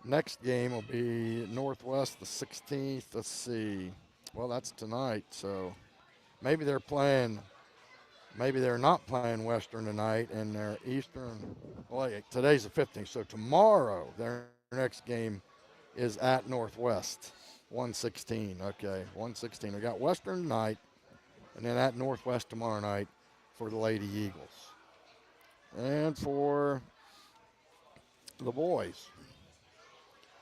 Next game will be Northwest the 16th. Let's see. Well, that's tonight, so maybe they're playing. Maybe they're not playing Western tonight, and they're Eastern. Well, today's the 15th, so tomorrow their next game is at Northwest, 116. Okay, 116. We got Western tonight, and then at Northwest tomorrow night for the Lady Eagles. And for the boys,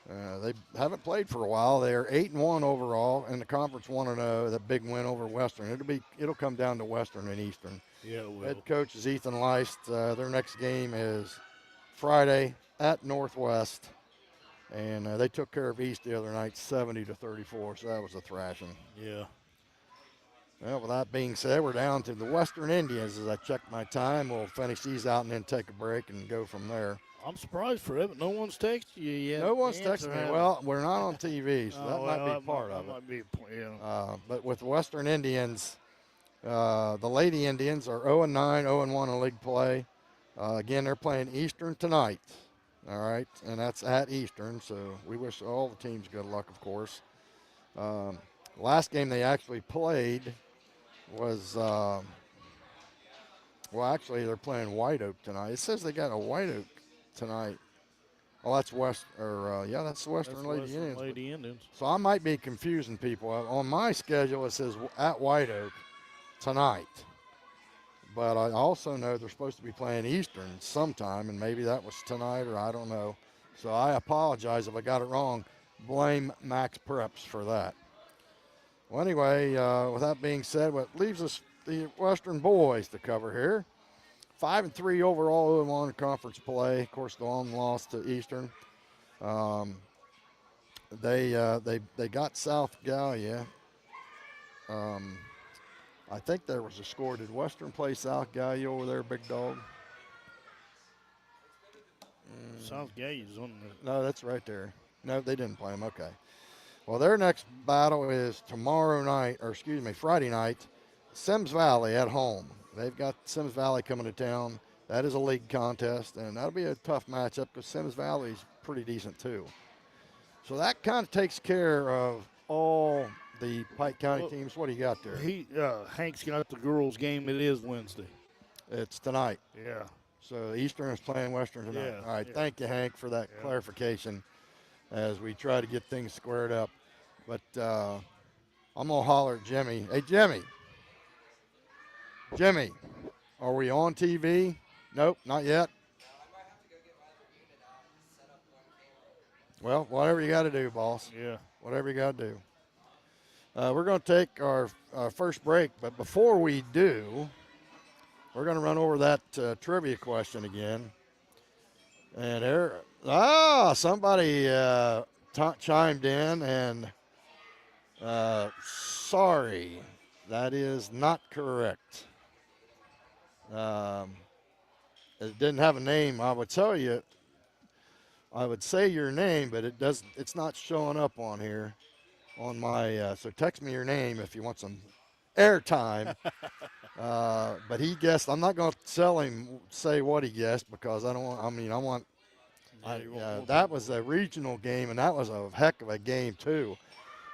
they haven't played for a while. They're 8-1 overall in the conference, 1-0. That big win over Western. It'll come down to Western and Eastern. Yeah, it will. Head coach is Ethan Leist. Their next game is Friday at Northwest, and they took care of East the other night, 70-34. So that was a thrashing. Yeah. Well, with that being said, we're down to the Western Indians. As I check my time, we'll finish these out and then take a break and go from there. I'm surprised for it, but no one's texted you yet. No one's texted me. Well, we're not on TV, so that might be part of it. Might be, yeah. But with Western Indians, the Lady Indians are 0-9, 0-1 in league play. Again, they're playing Eastern tonight. All right, and that's at Eastern, so we wish all the teams good luck, of course. Last game they actually played was, well, actually they're playing White Oak tonight. It says they got a White Oak tonight. Oh, that's that's the Western Lady Indians. Lady Indians. So I might be confusing people. On my schedule, it says at White Oak tonight. But I also know they're supposed to be playing Eastern sometime, and maybe that was tonight or I don't know. So I apologize if I got it wrong. Blame Max Preps for that. Well, anyway, with that being said, what leaves us the Western boys to cover here. 5-3 overall, 0-1 conference play. Of course, the one loss to Eastern. They got South Gallia. I think there was a score. Did Western play South Gallia over there, big dog? South Gallia's on the. No, that's right there. No, they didn't play them. Okay. Well, their next battle is Friday night, Sims Valley at home. They've got Sims Valley coming to town. That is a league contest, and that'll be a tough matchup because Sims Valley's pretty decent too. So that kind of takes care of all the Pike County teams. What do you got there? Hank's got the girls' game. It is Wednesday. It's tonight. Yeah. So Eastern is playing Western tonight. Yeah, All right. yeah. Thank you, Hank, for that clarification as we try to get things squared up. But I'm going to holler at Jimmy. Hey, Jimmy. Jimmy, are we on TV? Nope, not yet. Well, whatever you got to do, boss. Yeah. Whatever you got to do. We're going to take our first break, but before we do, we're going to run over that trivia question again. And somebody chimed in, and sorry, that is not correct. It didn't have a name. I would tell you, I would say your name, but it's not showing up on here. On my so text me your name if you want some airtime. But he guessed. I'm not going to say what he guessed because I don't want. That was a regional game, and that was a heck of a game too.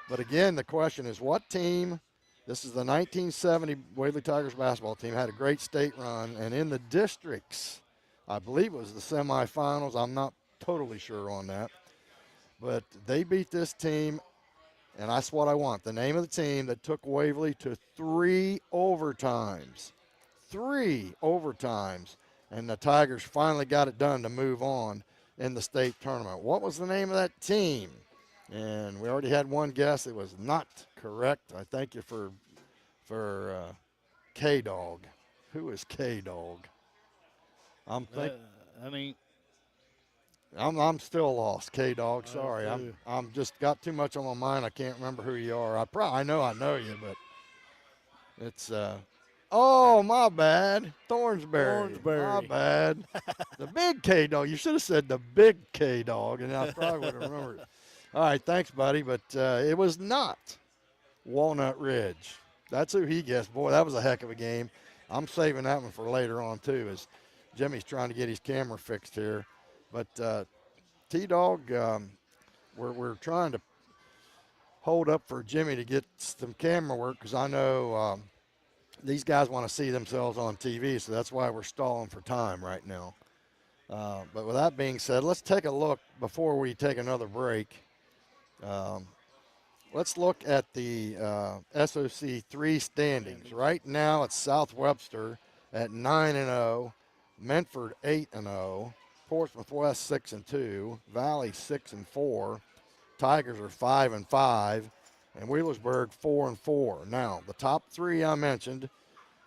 But again, the question is, what team? This is the 1970 Waverly Tigers basketball team. Had a great state run, and in the districts, I believe it was the semifinals. I'm not totally sure on that, but they beat this team. And that's what I want. The name of the team that took Waverly to 3 overtimes. 3 overtimes. And the Tigers finally got it done to move on in the state tournament. What was the name of that team? And we already had one guess. It was not correct. I thank you for K-Dog. Who is K-Dog? I'm still lost, K-Dog. Sorry, I'm just got too much on my mind. I can't remember who you are. I know you, but it's my bad, Thornsbury. My bad. The big K-Dog. You should have said the big K-Dog, and I probably would have remembered. All right, thanks, buddy. But it was not Walnut Ridge. That's who he guessed. Boy, that was a heck of a game. I'm saving that one for later on too, as Jimmy's trying to get his camera fixed here. But T-Dog, we're trying to hold up for Jimmy to get some camera work because I know these guys want to see themselves on TV, so that's why we're stalling for time right now. But with that being said, let's take a look before we take another break. Let's look at the SOC 3 standings. Right now, it's South Webster at 9-0, Medford 8-0, Portsmouth West 6-2, Valley 6-4, Tigers are 5-5, and Wheelersburg 4-4. Now, the top three I mentioned,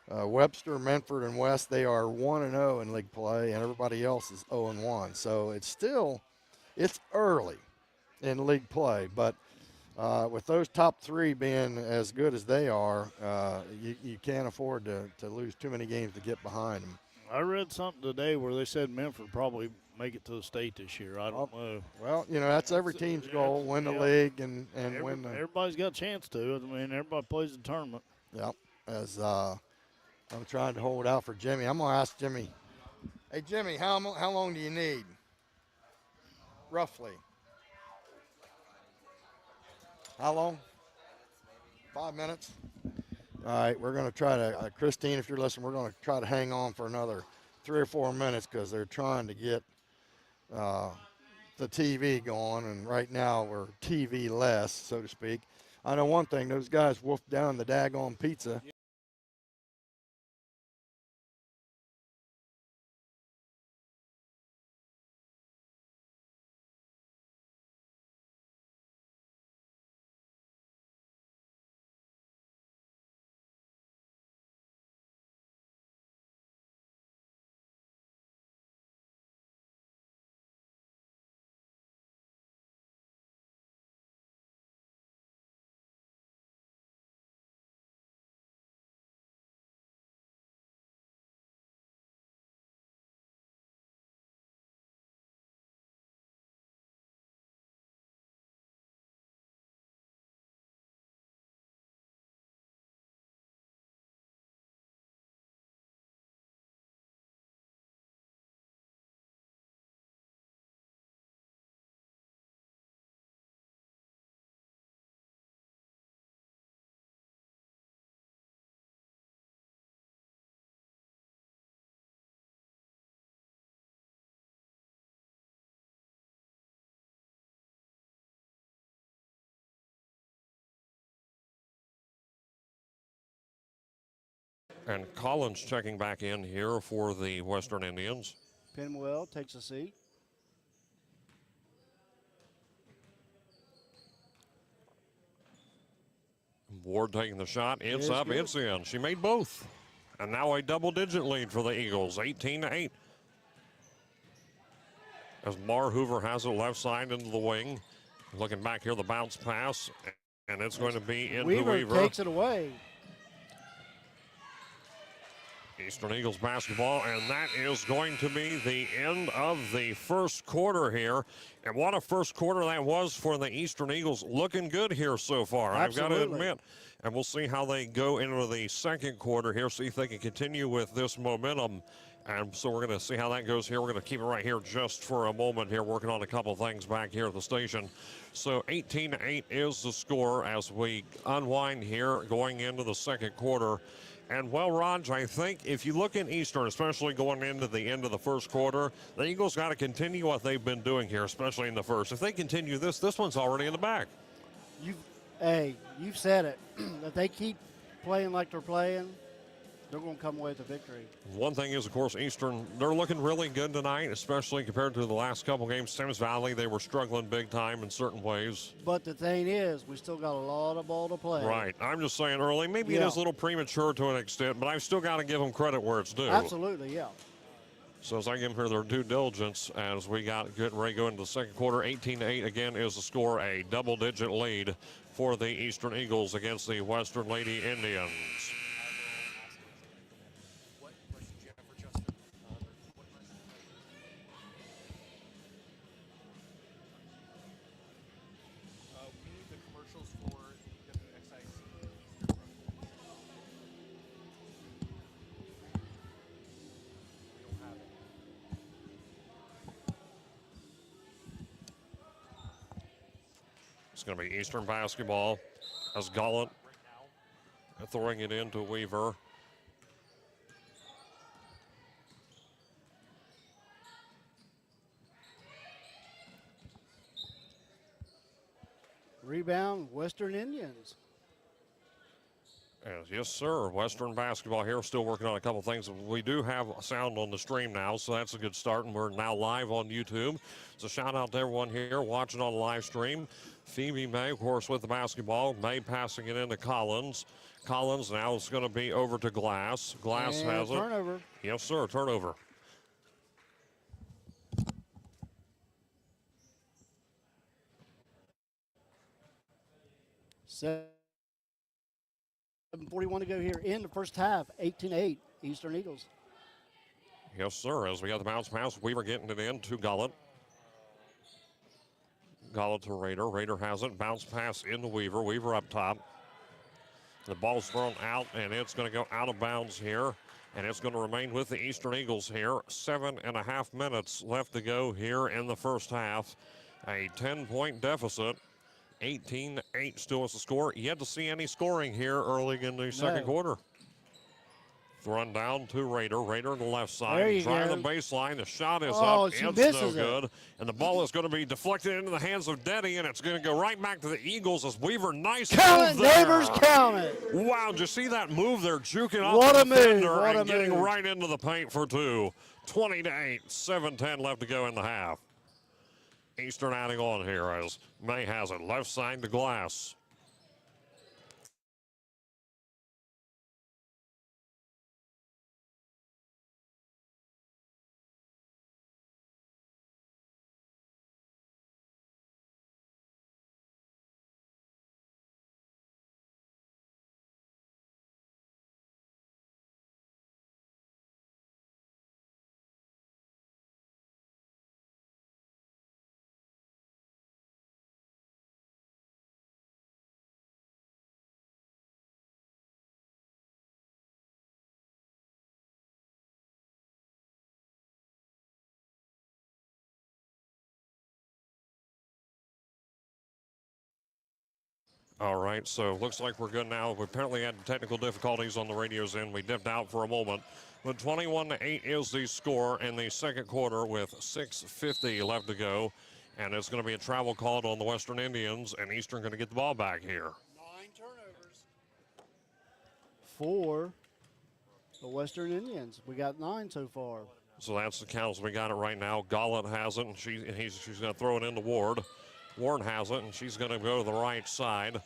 Webster, Medford, and West, they are 1-0 in league play, and everybody else is 0-1. So it's early in league play, but with those top three being as good as they are, you can't afford to lose too many games to get behind them. I read something today where they said Memphis probably make it to the state this year. I don't know. Well, that's every team's goal, win the league and win the. Everybody's got a chance to. I mean, everybody plays the tournament. Yep. As I'm trying to hold out for Jimmy. I'm going to ask Jimmy. Hey, Jimmy, how long do you need? Roughly. How long? 5 minutes? All right, we're going to try to, Christine, if you're listening, we're going to try to hang on for another 3 or 4 minutes because they're trying to get the TV going, and right now we're TV less, so to speak. I know one thing, those guys wolfed down the daggone pizza. And Collins checking back in here for the Western Indians. Penwell takes a seat. Ward taking the shot. It's up, good. it's in. She made both. And now a double-digit lead for the Eagles, 18-8. As Mar Hoover has it left side into the wing. Looking back here, the bounce pass, and it's going to be into Weaver. Takes it away. Eastern Eagles basketball, and that is going to be the end of the first quarter here. And what a first quarter that was for the Eastern Eagles. Looking good here so far, Absolutely. I've got to admit. And we'll see how they go into the second quarter here, see if they can continue with this momentum. And so we're going to see how that goes here. We're going to keep it right here just for a moment here, working on a couple of things back here at the station. So 18-8 is the score as we unwind here going into the second quarter. And, well, Raj, I think if you look in Eastern, especially going into the end of the first quarter, the Eagles got to continue what they've been doing here, especially in the first. If they continue this one's already in the bag. You've said it. If they keep playing like they're playing, they're going to come away with a victory. One thing is, of course, Eastern, they're looking really good tonight, especially compared to the last couple games. Thames Valley, they were struggling big time in certain ways. But the thing is, we still got a lot of ball to play. Right. I'm just saying early, maybe it is a little premature to an extent, but I've still got to give them credit where it's due. Absolutely, yeah. So as I give them here their due diligence as we got getting ready to go into the second quarter, 18-8 again is the score, a double-digit lead for the Eastern Eagles against the Western Lady Indians. It's going to be Eastern basketball as Gallant throwing it into Weaver. Rebound, Western Indians. Yes, sir. Western basketball here, still working on a couple things. We do have sound on the stream now, so that's a good start, and we're now live on YouTube. So shout out to everyone here watching on the live stream. Phoebe May, of course, with the basketball. May passing it into Collins. Collins now is going to be over to Glass. Glass And has it. turnover. Yes, sir. Turnover. Seven 7:41 to go here in the first half. 18-8, Eastern Eagles. Yes, sir. As we got the bounce pass, Weaver getting it in to Gallant. Gallant to Raider. Raider has it. Bounce pass into Weaver. Weaver up top. The ball's thrown out, and it's going to go out of bounds here. And it's going to remain with the Eastern Eagles here. 7.5 minutes left to go here in the first half. A 10-point deficit. 18-8 still is the score. Yet to see any scoring here early in the second quarter. Thrown down to Raider. Raider on the left side. Trying the baseline. The shot is up. She It's misses no good. And the ball is going to be deflected into the hands of Denny, and it's going to go right back to the Eagles as Weaver. Nice Count it, move there. neighbors, count it. Wow, did you see that move there? Juking off What the a move, defender what a and getting move. right into the paint for two. 20-8. 7:10 left to go in the half. Eastern adding on here as May has it. Left side to Glass. All right, so looks like we're good now. We apparently had technical difficulties on the radios end. We dipped out for a moment. But 21-8 is the score in the second quarter with 6:50 left to go. And it's going to be a travel called on the Western Indians, and Eastern going to get the ball back here. 9 turnovers for the Western Indians. We got 9 so far. So that's the counts. We got it right now. Gallant has it, and she's going to throw it into Ward. Ward has it, and she's going to go to the right side.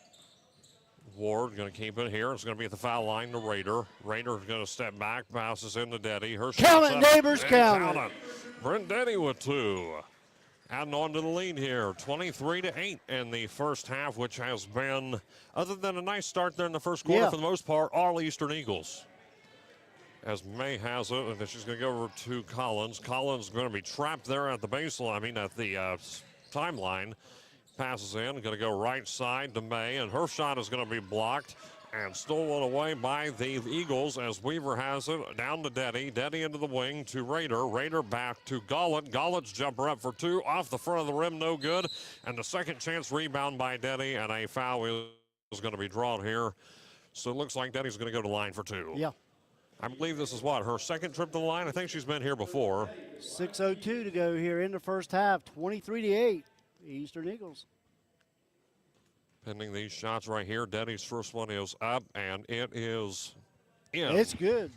Ward going to keep it here. It's going to be at the foul line to Raider. Raider's going to step back, passes into Deddy. Her Count shot's it, up, neighbors, and count it. Brent Deddy with 2. Adding on to the lead here, 23-8 in the first half, which has been, other than a nice start there in the first quarter, for the most part, all Eastern Eagles. As May has it, and then she's going to go over to Collins. Collins going to be trapped there at the baseline, at the timeline. Passes in, going to go right side to May, and her shot is going to be blocked and stolen away by the Eagles as Weaver has it down to Deddy. Deddy into the wing to Raider. Raider back to Gallant. Gallant's jumper up for 2 off the front of the rim, no good. And the second chance rebound by Deddy, and a foul is going to be drawn here. So it looks like Deddy's going to go to the line for 2. Yeah. I believe this is her second trip to the line. I think she's been here before. 6:02 to go here in the first half. 23-8, Eastern Eagles. Pending these shots right here. Deddy's first one is up, and it is in. It's good.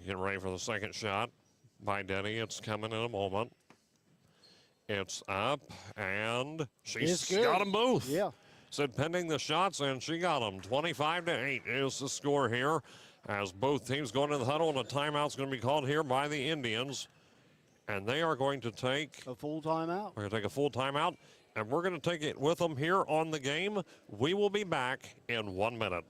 Getting ready for the second shot by Deddy. It's coming in a moment. It's up, and she's got them both. Yeah. Said pending the shots, and she got them. 25-8 is the score here. As both teams go into the huddle, and a timeout's going to be called here by the Indians. And they are going to take a full timeout. We're going to take a full timeout, and we're going to take it with them here on the game. We will be back in 1 minute.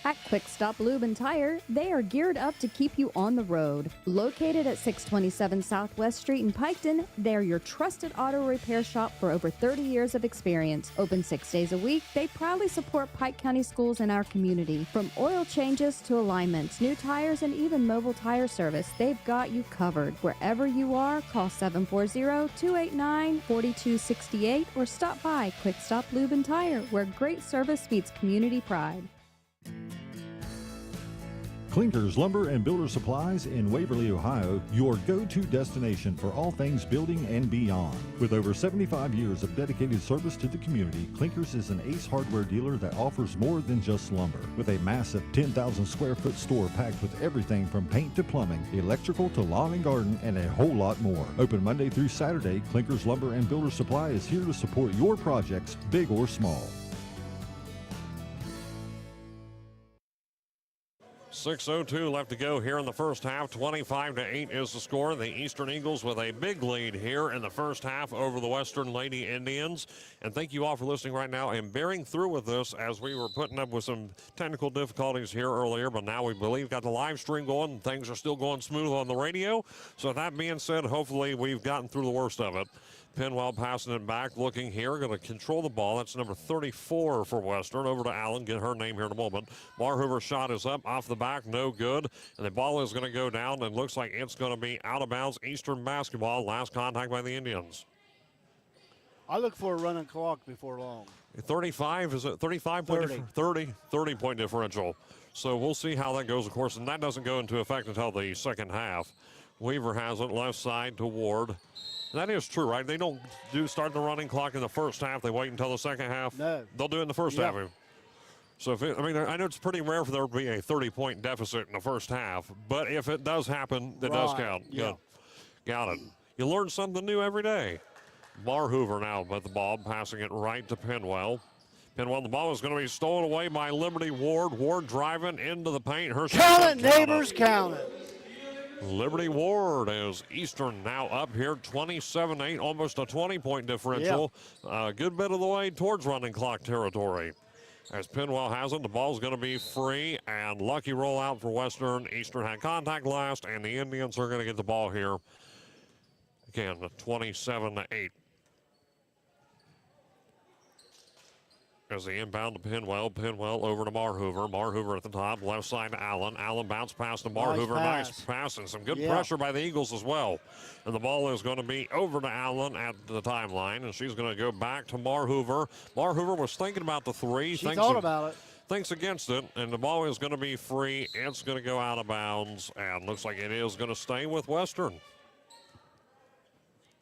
At Quick Stop Lube and Tire, they are geared up to keep you on the road. Located at 627 Southwest Street in Piketon, they are your trusted auto repair shop for over 30 years of experience. Open 6 days a week, they proudly support Pike County schools in our community. From oil changes to alignments, new tires, and even mobile tire service, they've got you covered. Wherever you are, call 740-289-4268 or stop by Quick Stop Lube and Tire, where great service meets community pride. Clinkers Lumber and Builder Supplies in Waverly, Ohio, your go-to destination for all things building and beyond. With over 75 years of dedicated service to the community, Clinkers is an Ace Hardware dealer that offers more than just lumber. With a massive 10,000 square foot store packed with everything from paint to plumbing, electrical to lawn and garden, and a whole lot more. Open Monday through Saturday, Clinkers Lumber and Builder Supply is here to support your projects, big or small. 6:02 left to go here in the first half. 25-8 is the score. The Eastern Eagles with a big lead here in the first half over the Western Lady Indians. And thank you all for listening right now and bearing through with us as we were putting up with some technical difficulties here earlier. But now we believe got the live stream going and things are still going smooth on the radio. So that being said, hopefully we've gotten through the worst of it. Penwell passing it back, looking here, going to control the ball. That's number 34 for Western. Over to Allen, get her name here in a moment. Marhoover's shot is up, off the back, no good. And the ball is going to go down, and looks like it's going to be out of bounds. Eastern basketball, last contact by the Indians. I look for a running clock before long. 35, is it 35 point 30 point differential. So we'll see how that goes, of course, and that doesn't go into effect until the second half. Weaver has it, left side to Ward. That is true, right? They don't start the running clock in the first half. They wait until the second half. No. They'll do it in the first half. So, I know it's pretty rare for there to be a 30-point deficit in the first half, but if it does happen, it does count. Yeah. Good. Got it. You learn something new every day. Marhoover now with the ball, passing it right to Penwell. Penwell, the ball is going to be stolen away by Liberty Ward. Ward driving into the paint. Count it, neighbors, count it. Liberty Ward as Eastern now up here 27-8, almost a 20-point differential. A good bit of the way towards running clock territory. As Penwell has it, the ball's going to be free and lucky rollout for Western. Eastern had contact last, and the Indians are going to get the ball here. Again, 27-8. As the inbound to Penwell. Penwell over to Marhoover. Marhoover at the top. Left side to Allen. Allen bounce pass to Marhoover. Nice pass and some good pressure by the Eagles as well. And the ball is going to be over to Allen at the timeline. And she's going to go back to Marhoover. Marhoover was thinking about the three. She thought about it. Thinks against it. And the ball is going to be free. It's going to go out of bounds. And looks like it is going to stay with Western.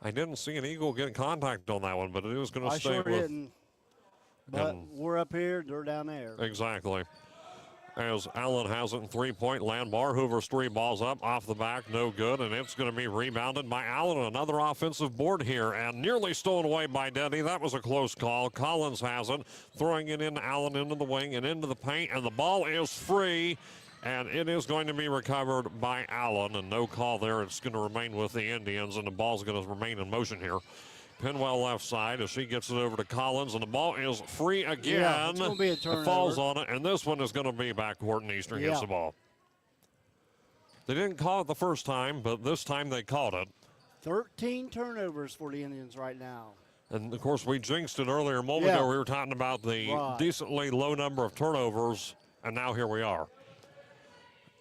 I didn't see an Eagle get contact on that one, but it is going to stay with. Didn't. But we're up here, they're down there. Exactly. As Allen has it in three-point land. Marhoover's three balls up, off the back, no good, and it's going to be rebounded by Allen. Another offensive board here, and nearly stolen away by Denny. That was a close call. Collins has it, throwing it in Allen into the wing and into the paint, and the ball is free, and it is going to be recovered by Allen, and no call there. It's going to remain with the Indians, and the ball's going to remain in motion here. Penwell left side as she gets it over to Collins, and the ball is free again. Yeah, it's going to be a turnover. It falls on it, and this one is going to be backcourt, and Eastern gets the ball. They didn't call it the first time, but this time they called it. 13 turnovers for the Indians right now. And, of course, we jinxed it earlier a moment ago. We were talking about the decently low number of turnovers, and now here we are.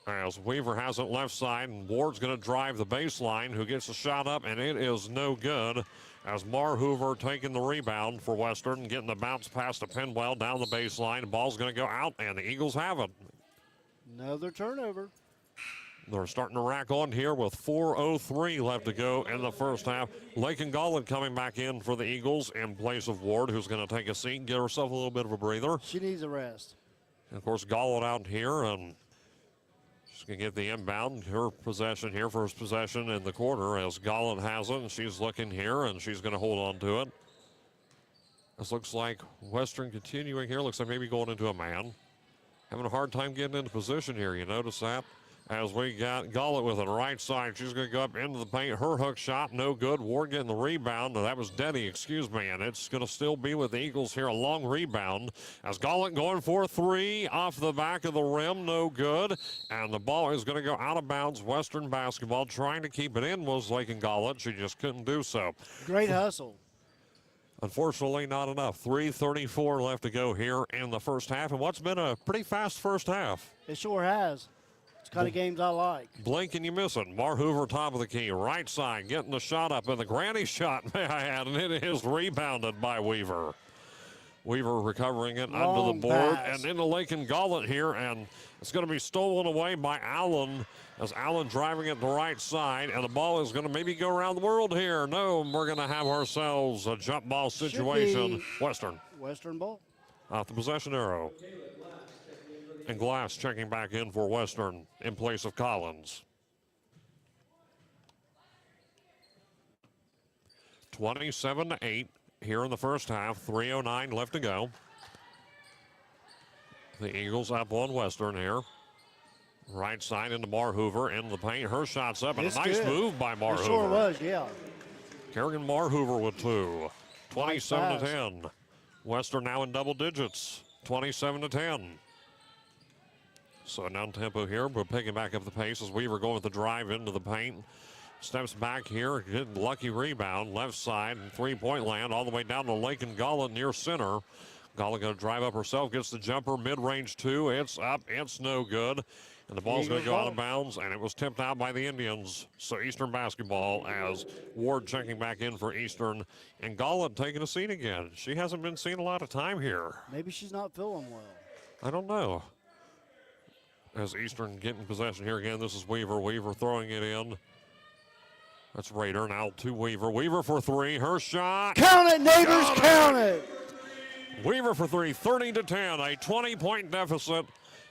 As Weaver has it left side, and Ward's going to drive the baseline, who gets the shot up, and it is no good. As Marhoover taking the rebound for Western, getting the bounce pass to Penwell down the baseline. The ball's going to go out, and the Eagles have it. Another turnover. They're starting to rack on here with 4:03 left to go in the first half. Lakin Gollan coming back in for the Eagles in place of Ward, who's going to take a seat and get herself a little bit of a breather. She needs a rest. And of course, Gollan out here, and she's going to get the inbound, her possession here, first possession in the quarter as Gollan has it, and she's looking here, and she's going to hold on to it. This looks like Western continuing here. Looks like maybe going into a man. Having a hard time getting into position here. You notice that? as we got Gullett with it right side. She's going to go up into the paint. Her hook shot, no good. Ward getting the rebound. That was Denny, excuse me. And it's going to still be with the Eagles here. A long rebound as Gullett going for 3 off the back of the rim, no good. And the ball is going to go out of bounds. Western basketball trying to keep it in was Lakin Gullett. She just couldn't do so. Great hustle. Unfortunately, not enough. 3:34 left to go here in the first half. And what's been a pretty fast first half. It sure has. It's the kind of games I like. Blink and you miss it. Mar Hoover, top of the key, right side, getting the shot up, and the granny shot, may I add, and it is rebounded by Weaver. Weaver recovering it under Long the board, pass. and into Lakin Gullett here, and it's going to be stolen away by Allen, as Allen driving it the right side, and the ball is going to maybe go around the world here. No, we're going to have ourselves a jump ball situation. Western Western ball. off the possession arrow. And Glass checking back in for Western in place of Collins. 27-8 here in the first half. 3:09 left to go. The Eagles up on Western here. Right side into Mar Hoover in the paint. Her shot's up, and It's a nice good. move by Mar It Hoover. sure was, yeah. Kerrigan Mar Hoover with 2. 27 to pass. 10. Western now in double digits. 27 to 10. So down tempo here, but picking back up the pace as Weaver going with the drive into the paint. Steps back here, getting lucky rebound, left side, and 3-point land all the way down to Lakin Gullett near center. Gullett going to drive up herself, gets the jumper, mid-range 2. It's up, it's no good. And the ball's going to go out of bounds, and it was tipped out by the Indians. So Eastern basketball as Ward checking back in for Eastern. And Gullett taking a seat again. She hasn't been seeing a lot of time here. Maybe she's not feeling well. I don't know. As Eastern getting possession here again, this is Weaver. Weaver throwing it in. That's Raider now to Weaver. Weaver for 3. Her shot. Count it, neighbors, count it. Weaver for 3. 30 to 10. A 20-point deficit.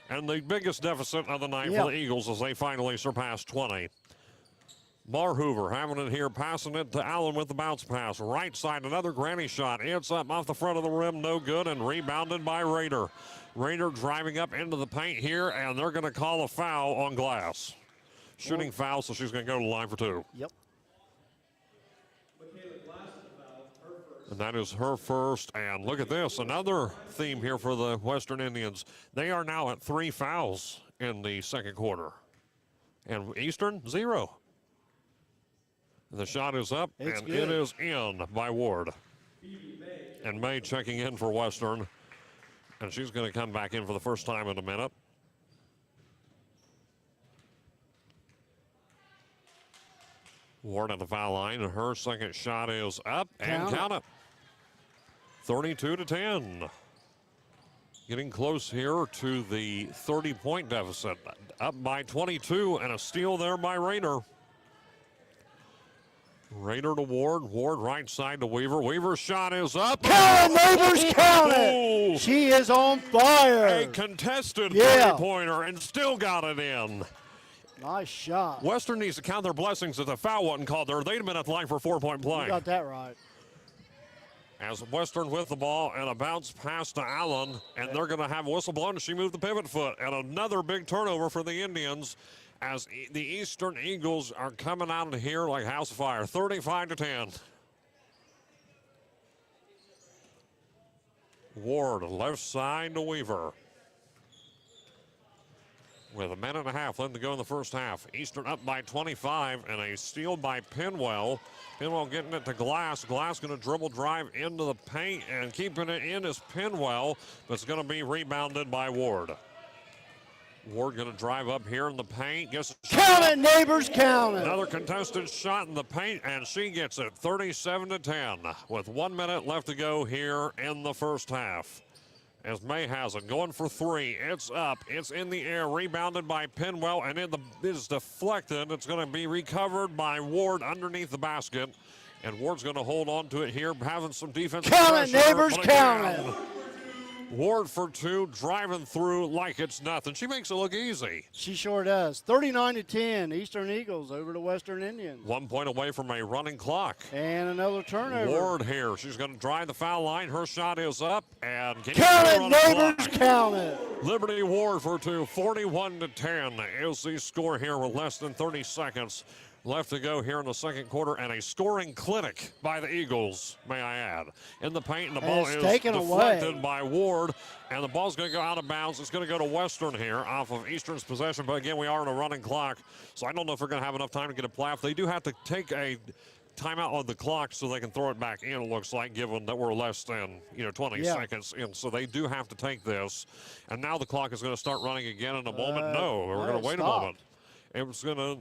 And the biggest deficit of the night Yeah. for the Eagles as they finally surpass 20. Mar Hoover having it here, passing it to Allen with the bounce pass. Right side, another granny shot. It's up off the front of the rim, no good, and rebounded by Raider. Raider driving up into the paint here, and they're going to call a foul on Glass. Shooting foul, so she's going to go to the line for 2. Yep. And that is her first. And look at this, another theme here for the Western Indians. They are now at 3 fouls in the second quarter. And Eastern, 0. And the shot is up, It's and good. it is in by Ward. And May checking in for Western. And she's going to come back in for the first time in a minute. Ward at the foul line, and her second shot is up, and count it. 32 to 10. Getting close here to the 30-point deficit. Up by 22, and a steal there by Raider. Raider to Ward. Ward right side to Weaver. Weaver's shot is up. Count it, neighbors, count Oh! it. She is on fire. A contested Yeah. three-pointer and still got it in. Nice shot. Western needs to count their blessings that the foul wasn't called there. They'd have been at the line for a 4-point play. You got that right. As Western with the ball and a bounce pass to Allen, and they're going to have a whistle blown. She moved the pivot foot, and another big turnover for the Indians as the Eastern Eagles are coming out of here like house of fire. 35 to 10. Ward left side to Weaver. With a minute and a half left to go in the first half. Eastern up by 25, and a steal by Pinwell. Pinwell getting it to Glass. Glass going to dribble drive into the paint, and keeping it in is Pinwell, but it's going to be rebounded by Ward. Ward going to drive up here in the paint. Gets Count it, neighbors, count it. another contested shot in the paint, and she gets it 37 to 10 with 1 minute left to go here in the first half. As May has it, going for 3. It's up. It's in the air. Rebounded by Pinwell, and it is deflected. It's going to be recovered by Ward underneath the basket. And Ward's going to hold on to it here, having some defensive Count it, pressure. neighbors, But count again, Ward for two, driving through like it's nothing. She makes it look easy. She sure does. 39-10, Eastern Eagles over to Western Indians. 1 point away from a running clock. And another turnover. Ward here. She's going to drive the foul line. Her shot is up. And can Count you it, on the neighbors, clock? count it. Liberty Ward for two. 41-10 is the score here with less than 30 seconds left to go here in the second quarter, and a scoring clinic by the Eagles, may I add. In the paint, and the ball it's is taken deflected away by Ward, and the ball's going to go out of bounds. It's going to go to Western here off of Eastern's possession, but again, we are in a running clock, so I don't know if they're going to have enough time to get a play off. They do have to take a timeout on the clock so they can throw it back in, it looks like, given that we're less than 20 seconds in. So they do have to take this, and now the clock is going to start running again in a moment. No, we're going to wait a moment. It was going to...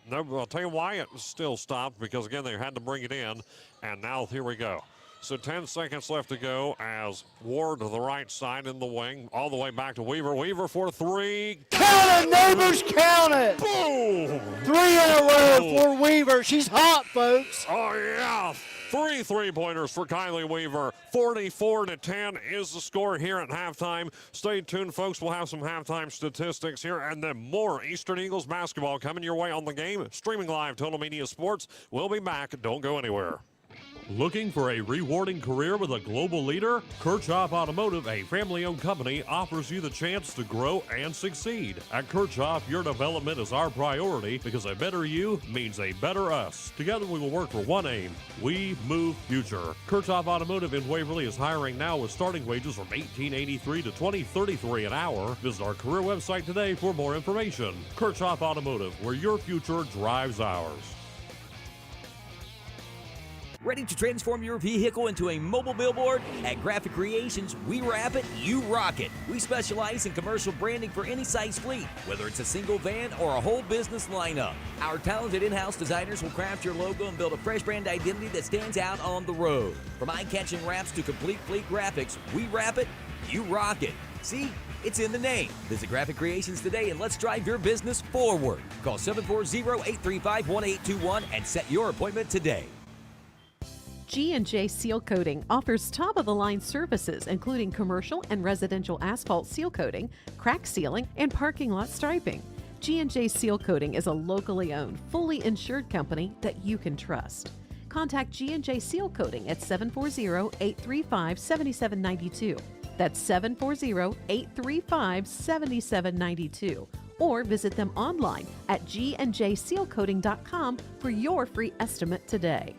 No, I'll tell you why it still stopped, because again they had to bring it in, and now here we go. So 10 seconds left to go as Ward to the right side in the wing, all the way back to Weaver. Weaver for three. Count it, neighbors, count it. Boom! 3 in a row for Weaver. She's hot, folks. Oh yeah! 3 3-pointers for Kylie Weaver. 44-10 is the score here at halftime. Stay tuned, folks. We'll have some halftime statistics here, and then more Eastern Eagles basketball coming your way on the game. Streaming live, Total Media Sports. We'll be back. Don't go anywhere. Looking for a rewarding career with a global leader? Kirchhoff Automotive, a family-owned company, offers you the chance to grow and succeed. At Kirchhoff, your development is our priority because a better you means a better us. Together we will work for one aim. We move future. Kirchhoff Automotive in Waverly is hiring now with starting wages from $18.83 to $20.33 an hour. Visit our career website today for more information. Kirchhoff Automotive, where your future drives ours. Ready to transform your vehicle into a mobile billboard? At Graphic Creations, we wrap it, you rock it. We specialize in commercial branding for any size fleet, whether it's a single van or a whole business lineup. Our talented in-house designers will craft your logo and build a fresh brand identity that stands out on the road. From eye-catching wraps to complete fleet graphics, we wrap it, you rock it. See? It's in the name. Visit Graphic Creations today and let's drive your business forward. Call 740-835-1821 and set your appointment today. G&J Seal Coating offers top-of-the-line services including commercial and residential asphalt seal coating, crack sealing, and parking lot striping. G&J Seal Coating is a locally owned, fully insured company that you can trust. Contact G&J Seal Coating at 740-835-7792. That's 740-835-7792. Or visit them online at gnjsealcoating.com for your free estimate today.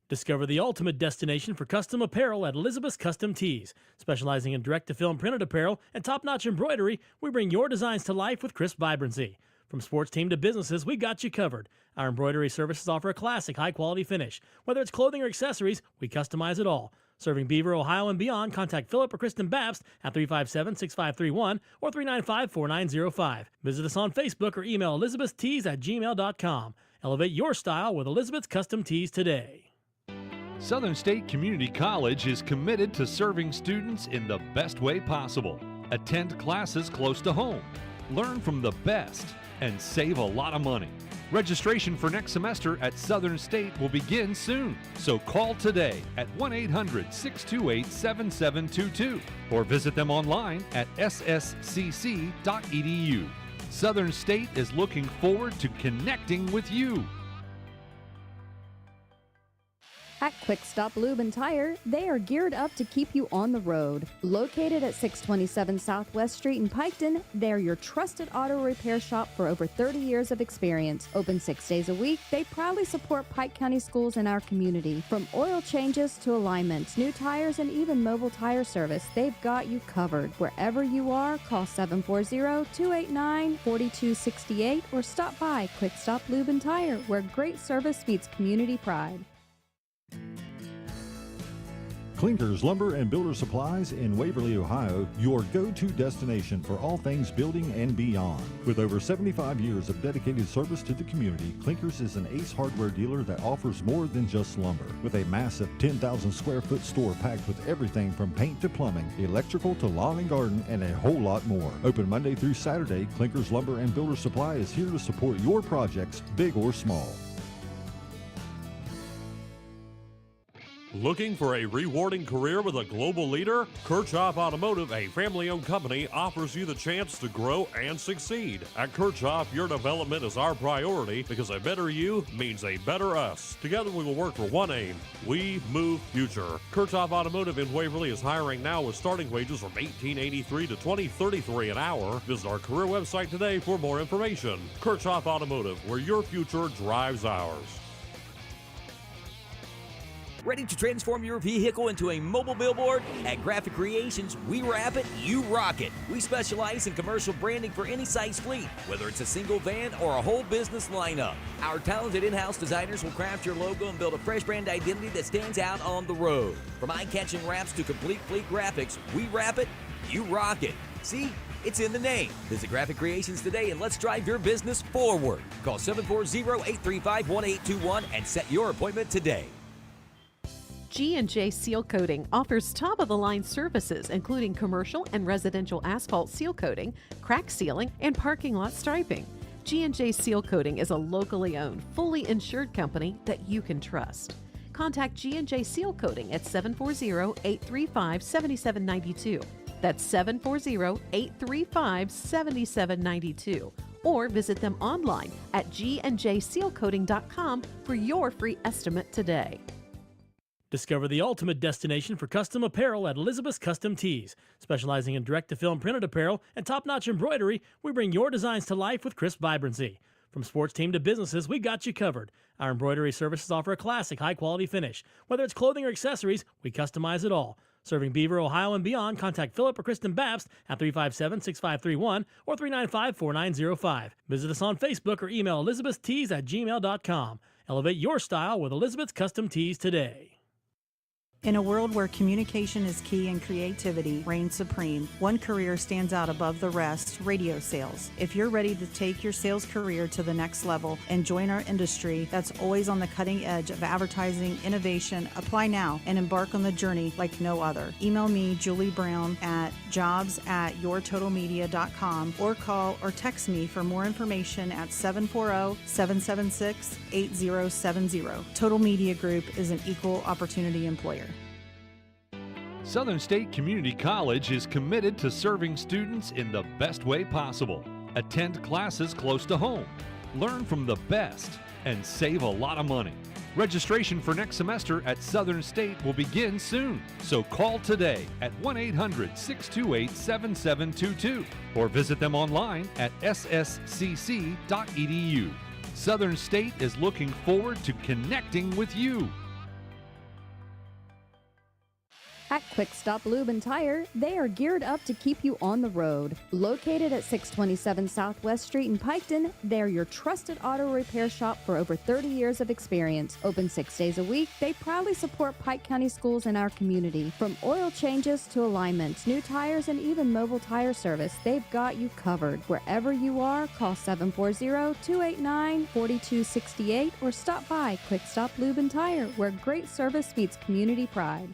Discover the ultimate destination for custom apparel at Elizabeth's Custom Tees. Specializing in direct-to-film printed apparel and top-notch embroidery, we bring your designs to life with crisp vibrancy. From sports team to businesses, we got you covered. Our embroidery services offer a classic, high-quality finish. Whether it's clothing or accessories, we customize it all. Serving Beaver, Ohio, and beyond, contact Philip or Kristen Babst at 357-6531 or 395-4905. Visit us on Facebook or email elizabethstees@gmail.com. Elevate your style with Elizabeth's Custom Tees today. Southern State Community College is committed to serving students in the best way possible. Attend classes close to home, learn from the best, and save a lot of money. Registration for next semester at Southern State will begin soon, so call today at 1-800-628-7722 or visit them online at sscc.edu. Southern State is looking forward to connecting with you. At Quick Stop Lube and Tire, they are geared up to keep you on the road. Located at 627 Southwest Street in Piketon, they're your trusted auto repair shop for over 30 years of experience. Open 6 days a week, they proudly support Pike County schools in our community. From oil changes to alignments, new tires, and even mobile tire service, they've got you covered. Wherever you are, call 740-289-4268 or stop by Quick Stop Lube and Tire, where great service meets community pride. Clinkers Lumber and Builder Supplies in Waverly, Ohio, your go-to destination for all things building and beyond. With over 75 years of dedicated service to the community, Clinkers is an Ace Hardware dealer that offers more than just lumber. With a massive 10,000 square foot store packed with everything from paint to plumbing, electrical to lawn and garden, and a whole lot more. Open Monday through Saturday, Clinkers Lumber and Builder Supply is here to support your projects, big or small. Looking for a rewarding career with a global leader? Kirchhoff Automotive, a family-owned company, offers you the chance to grow and succeed. At Kirchhoff, your development is our priority because a better you means a better us. Together we will work for one aim. We move future. Kirchhoff Automotive in Waverly is hiring now with starting wages from $18.83 to $20.33 an hour. Visit our career website today for more information. Kirchhoff Automotive, where your future drives ours. Ready to transform your vehicle into a mobile billboard? At Graphic Creations, we wrap it, you rock it. We specialize in commercial branding for any size fleet, whether it's a single van or a whole business lineup. Our talented in-house designers will craft your logo and build a fresh brand identity that stands out on the road. From eye-catching wraps to complete fleet graphics, we wrap it, you rock it. See? It's in the name. Visit Graphic Creations today and let's drive your business forward. Call 740-835-1821 and set your appointment today. G&J Seal Coating offers top-of-the-line services including commercial and residential asphalt seal coating, crack sealing, and parking lot striping. G&J Seal Coating is a locally owned, fully insured company that you can trust. Contact G&J Seal Coating at 740-835-7792. That's 740-835-7792. Or visit them online at gnjsealcoating.com for your free estimate today. Discover the ultimate destination for custom apparel at Elizabeth's Custom Tees. Specializing in direct-to-film printed apparel and top-notch embroidery, we bring your designs to life with crisp vibrancy. From sports team to businesses, we got you covered. Our embroidery services offer a classic, high-quality finish. Whether it's clothing or accessories, we customize it all. Serving Beaver, Ohio, and beyond, contact Philip or Kristen Babst at 357-6531 or 395-4905. Visit us on Facebook or email elizabethstees@gmail.com. Elevate your style with Elizabeth's Custom Tees today. In a world where communication is key and creativity reigns supreme, one career stands out above the rest: radio sales. If you're ready to take your sales career to the next level and join our industry that's always on the cutting edge of advertising, innovation, apply now and embark on the journey like no other. Email me, Julie Brown, at jobs@yourtotalmedia.com or call or text me for more information at 740-776-8070. Total Media Group is an equal opportunity employer. Southern State Community College is committed to serving students in the best way possible. Attend classes close to home, learn from the best, and save a lot of money. Registration for next semester at Southern State will begin soon, so call today at 1-800-628-7722 or visit them online at sscc.edu. Southern State is looking forward to connecting with you. At Quick Stop Lube and Tire, they are geared up to keep you on the road. Located at 627 Southwest Street in Piketon, they're your trusted auto repair shop for over 30 years of experience. Open 6 days a week, they proudly support Pike County schools in our community. From oil changes to alignments, new tires, and even mobile tire service, they've got you covered. Wherever you are, call 740-289-4268 or stop by Quick Stop Lube and Tire, where great service meets community pride.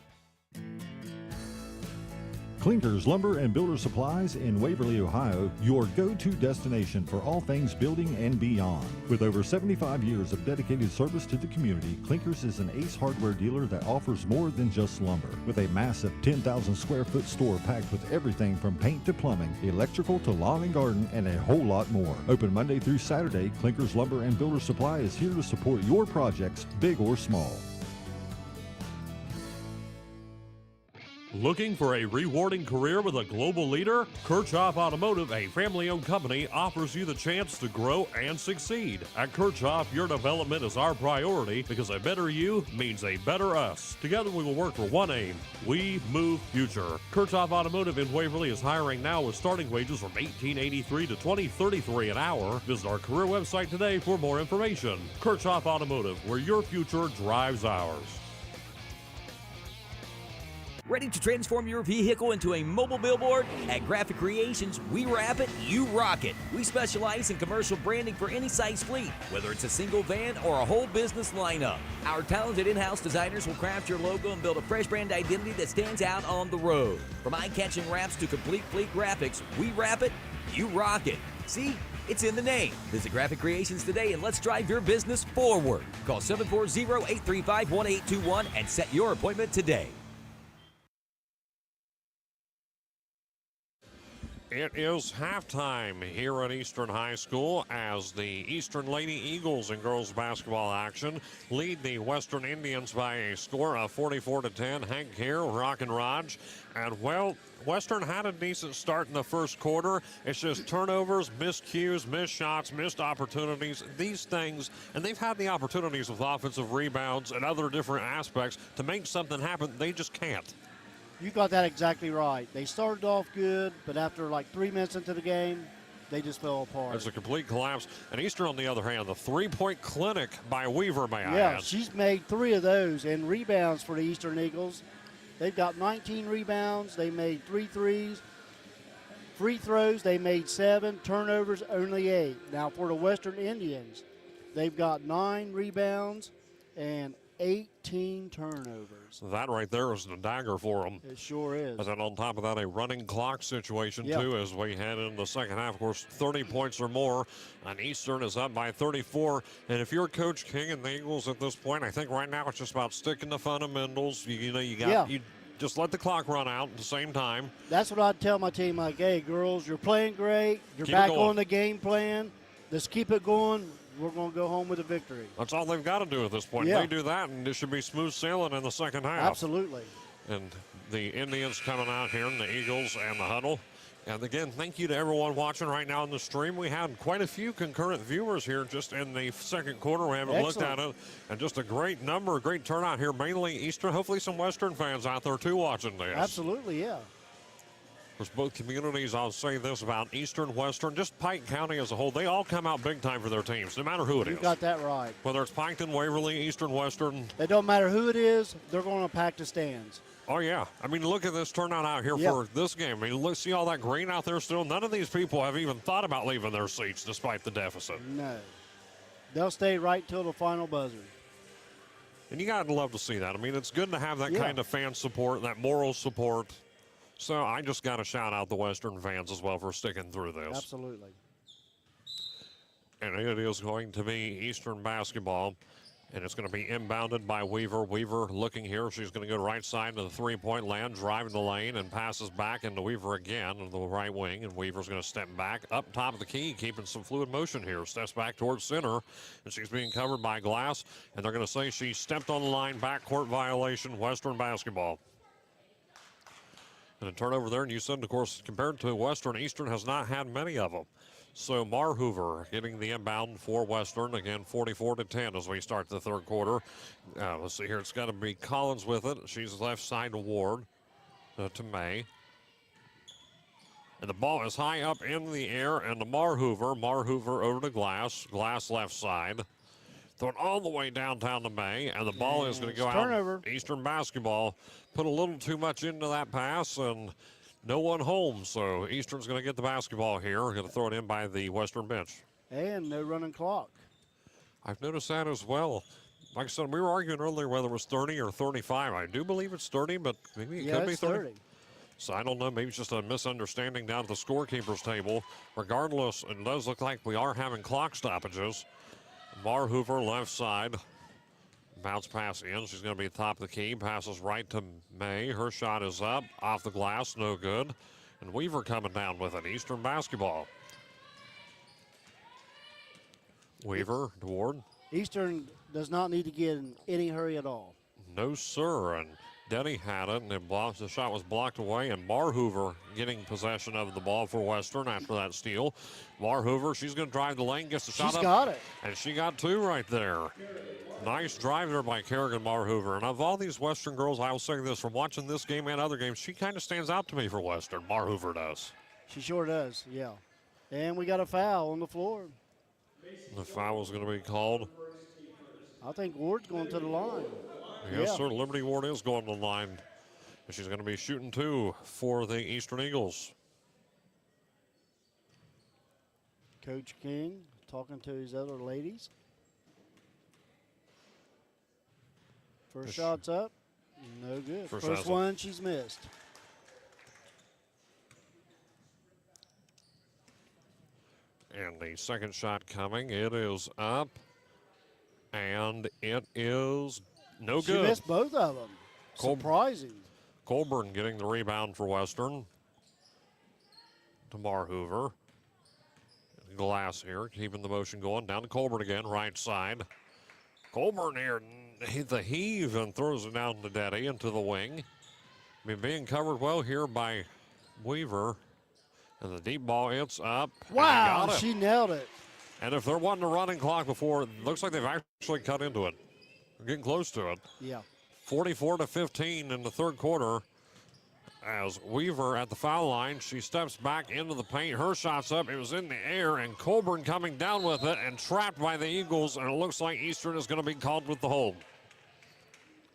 Clinkers Lumber and Builder Supplies in Waverly, Ohio, your go-to destination for all things building and beyond. With over 75 years of dedicated service to the community, Clinkers is an Ace Hardware dealer that offers more than just lumber. With a massive 10,000 square foot store packed with everything from paint to plumbing, electrical to lawn and garden, and a whole lot more. Open Monday through Saturday, Clinkers Lumber and Builder Supply is here to support your projects, big or small. Looking for a rewarding career with a global leader? Kirchhoff Automotive, a family-owned company, offers you the chance to grow and succeed. At Kirchhoff, your development is our priority because a better you means a better us. Together we will work for one aim. We move future. Kirchhoff Automotive in Waverly is hiring now with starting wages from $18.83 to $20.33 an hour. Visit our career website today for more information. Kirchhoff Automotive, where your future drives ours. Ready to transform your vehicle into a mobile billboard? At Graphic Creations, we wrap it, you rock it. We specialize in commercial branding for any size fleet, whether it's a single van or a whole business lineup. Our talented in-house designers will craft your logo and build a fresh brand identity that stands out on the road. From eye-catching wraps to complete fleet graphics, we wrap it, you rock it. See? It's in the name. Visit Graphic Creations today and let's drive your business forward. Call 740-835-1821 and set your appointment today. It is halftime here at Eastern High School as the Eastern Lady Eagles in girls basketball action lead the Western Indians by a score of 44-10. Hank here, Rock and Raj. And, well, Western had a decent start in the first quarter. It's just turnovers, missed cues, missed shots, missed opportunities, these things. And they've had the opportunities with offensive rebounds and other different aspects to make something happen. They just can't. You got that exactly right. They started off good, but after like 3 minutes into the game, they just fell apart. It's a complete collapse. And Eastern, on the other hand, the three-point clinic by Weaver, may I Yeah, add. she's made 3 of those. And rebounds for the Eastern Eagles. They've got 19 rebounds. They made 3 threes. Free throws, they made 7. Turnovers, only 8. Now, for the Western Indians, they've got 9 rebounds and 18 turnovers. That right there is the dagger for them. It sure is. And then on top of that, a running clock situation, Yeah. too, as we head into the second half. Of course, 30 points or more, and Eastern is up by 34. And if you're Coach King and the Eagles at this point, I think right now it's just about sticking to fundamentals. You just let the clock run out at the same time. That's what I'd tell my team. Like, hey, girls, you're playing great. You're Keep it back going. on the game plan. Let's keep it going. We're going to go home with a victory. That's all they've got to do at this point. Yeah. They do that, and it should be smooth sailing in the second half. Absolutely. And the Indians coming out here, and the Eagles and the huddle. And again, thank you to everyone watching right now on the stream. We had quite a few concurrent viewers here just in the second quarter. We haven't looked at it. And just a great number, great turnout here, mainly Eastern. Hopefully some Western fans out there, too, watching this. Absolutely, yeah. There's both communities. I'll say this about Eastern, Western, just Pike County as a whole. They all come out big time for their teams, no matter who it is. You got that right. Whether it's Piketon, Waverly, Eastern, Western. It don't matter who it is, they're going to pack the stands. Oh, yeah. I mean, look at this turnout out here for this game. I mean, look, see all that green out there still? None of these people have even thought about leaving their seats despite the deficit. No. They'll stay right till the final buzzer. And you got to love to see that. I mean, it's good to have that Yeah. kind of fan support, that moral support. So I just got to shout out the Western fans as well for sticking through this. Absolutely. And it is going to be Eastern basketball. And it's going to be inbounded by Weaver. Weaver looking here. She's going to go right side to the three-point land, driving the lane, and passes back into Weaver again on the right wing. And Weaver's going to step back up top of the key, keeping some fluid motion here. Steps back towards center, and she's being covered by Glass. And they're going to say she stepped on the line, backcourt violation, Western basketball. And a turnover there, and you said, of course, compared to Western, Eastern has not had many of them. So Marhoover getting the inbound for Western. Again, 44-10 as we start the third quarter. Let's see here. It's got to be Collins with it. She's left side to Ward to May. And the ball is high up in the air, and to Marhoover. Marhoover over to Glass. Glass left side. Thrown all the way downtown to May, and the ball is going to go out. Turnover. Eastern basketball put a little too much into that pass, and no one home, so Eastern's going to get the basketball here. Going to throw it in by the Western bench. And no running clock. I've noticed that as well. Like I said, we were arguing earlier whether it was 30 or 35. I do believe it's 30, but maybe it could be it's 30. So I don't know. Maybe it's just a misunderstanding down at the scorekeeper's table. Regardless, it does look like we are having clock stoppages. Marhoover left side. Bounce pass in. She's going to be top of the key. Passes right to May. Her shot is up. Off the glass. No good. And Weaver coming down with it. Eastern basketball. Weaver to Ward. Eastern does not need to get in any hurry at all. No, sir. And Denny had it, and the shot was blocked away. And Marhoover getting possession of the ball for Western after that steal. Marhoover, she's going to drive the lane, gets the shot up. She's got it. And she got two right there. Nice drive there by Kerrigan Marhoover. And of all these Western girls, I will say this, from watching this game and other games, she kind of stands out to me for Western. Marhoover does. She sure does, yeah. And we got a foul on the floor. The foul is going to be called. I think Ward's going to the line. Yes, sir. Liberty Ward is going to the line. And she's going to be shooting two for the Eastern Eagles. Coach King talking to his other ladies. First shot's up. No good. First one she's missed. And the second shot coming. It is up. And it is no She good. missed both of them. Surprising. Colburn getting the rebound for Western. To Marhoover. Glass here, keeping the motion going. Down to Colburn again, right side. Colburn here, the heave and throws it down to Deddy into the wing. Being covered well here by Weaver. And the deep ball, it's up. Wow, And got it. she nailed it. And if there wasn't a running clock before, it looks like they've actually cut into it. They're getting close to it. Yeah. 44-15 in the third quarter. As Weaver at the foul line, she steps back into the paint. Her shot's up. It was in the air, and Colburn coming down with it and trapped by the Eagles. And it looks like Eastern is going to be called with the hold.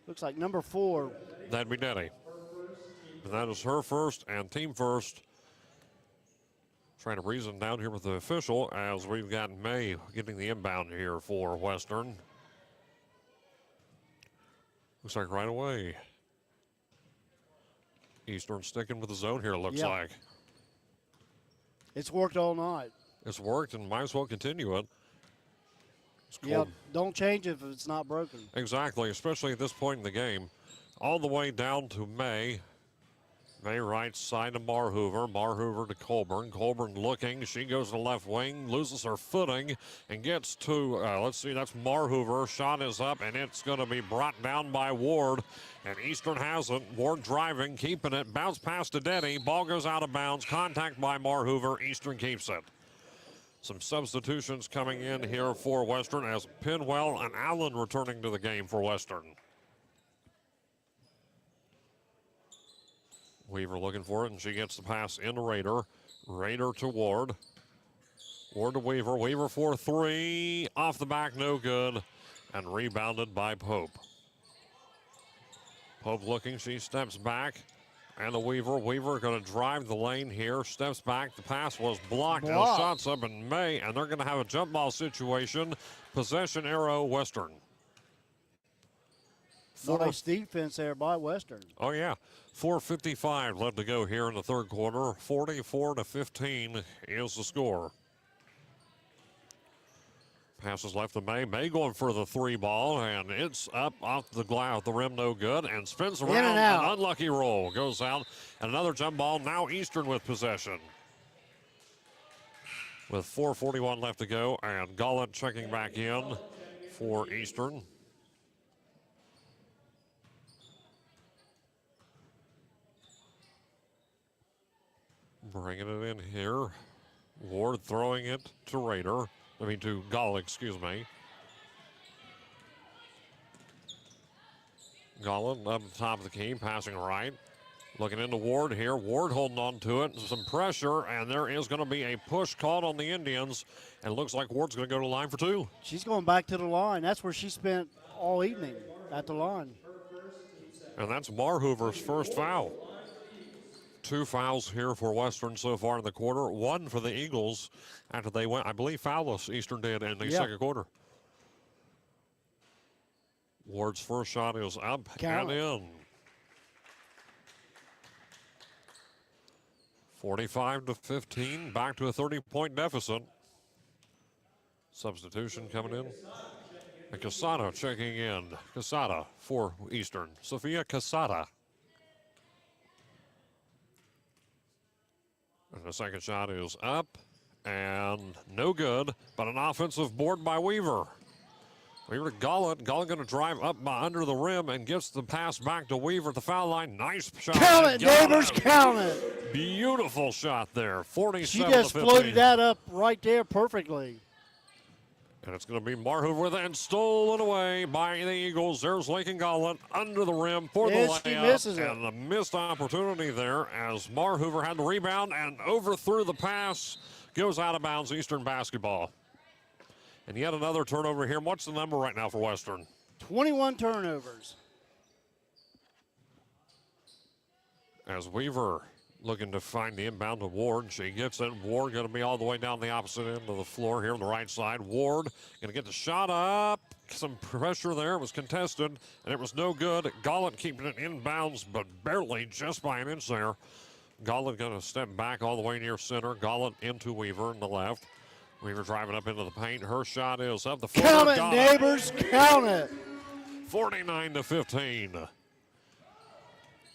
Looks like number 4. That'd be Denny. And that is her first and team first. Trying to reason down here with the official as we've got May getting the inbound here for Western. Looks like right away. Eastern sticking with the zone here, it looks like. It's worked all night. It's worked and might as well continue it. It's Yeah, cold. don't change it if it's not broken. Exactly, especially at this point in the game. All the way down to May. May right side to Marhoover. Marhoover to Colburn. Colburn looking. She goes to the left wing, loses her footing, and gets to, let's see, that's Marhoover. Shot is up, and it's going to be brought down by Ward. And Eastern has it. Ward driving, keeping it. Bounce pass to Denny. Ball goes out of bounds. Contact by Marhoover. Eastern keeps it. Some substitutions coming in here for Western as Pinwell and Allen returning to the game for Western. Weaver looking for it, and she gets the pass into Rader. Rader to Ward. Ward to Weaver. Weaver for 3. Off the back, no good. And rebounded by Pope. Pope looking, she steps back. And to Weaver. Weaver going to drive the lane here. Steps back. The pass was blocked. And the shot's up in May. And they're going to have a jump ball situation. Possession arrow, Western. Nice defense there by Western. Oh, yeah. 4:55 left to go here in the third quarter. 44-15 is the score. Passes left to May. May going for the 3 ball, and it's up off the glass, the rim, no good, and spins around. In and out. An unlucky roll goes out, and another jump ball. Now Eastern with possession. With 4:41 left to go, and Gullet checking back in for Eastern. Bringing it in here. Ward throwing it to Rader. To Gall, excuse me. Gollan up top of the key, passing right. Looking into Ward here. Ward holding on to it. Some pressure, and there is going to be a push called on the Indians. And it looks like Ward's going to go to the line for 2. She's going back to the line. That's where she spent all evening, at the line. And that's Marhoover's first foul. 2 fouls here for Western so far in the quarter. 1 for the Eagles after they went, I believe, foulless, Eastern did in the second quarter. Ward's first shot is up and in. 45-15, back to a 30-point deficit. Substitution coming in. And Casada checking in. Casada for Eastern. Sophia Casada. And the second shot is up and no good, but an offensive board by Weaver. Weaver to Gullet. Gullet going to drive up by under the rim and gets the pass back to Weaver at the foul line. Nice shot. Count it, neighbors, count it. Beautiful shot there. 47-15. She just floated that up right there perfectly. And it's going to be Marhoover with it and stolen away by the Eagles. There's Lakin Gullet under the rim for the layup. She misses it. And a missed opportunity there as Marhoover had the rebound and overthrew the pass. Goes out of bounds, Eastern basketball. And yet another turnover here. What's the number right now for Western? 21 turnovers. As Weaver looking to find the inbound to Ward. She gets it. Ward going to be all the way down the opposite end of the floor here on the right side. Ward going to get the shot up. Some pressure there. It was contested, and it was no good. Gullet keeping it inbounds, but barely, just by an inch there. Gullet going to step back all the way near center. Gullet into Weaver in the left. Weaver driving up into the paint. Her shot is up. The Count it, got neighbors. Count it. 49-15.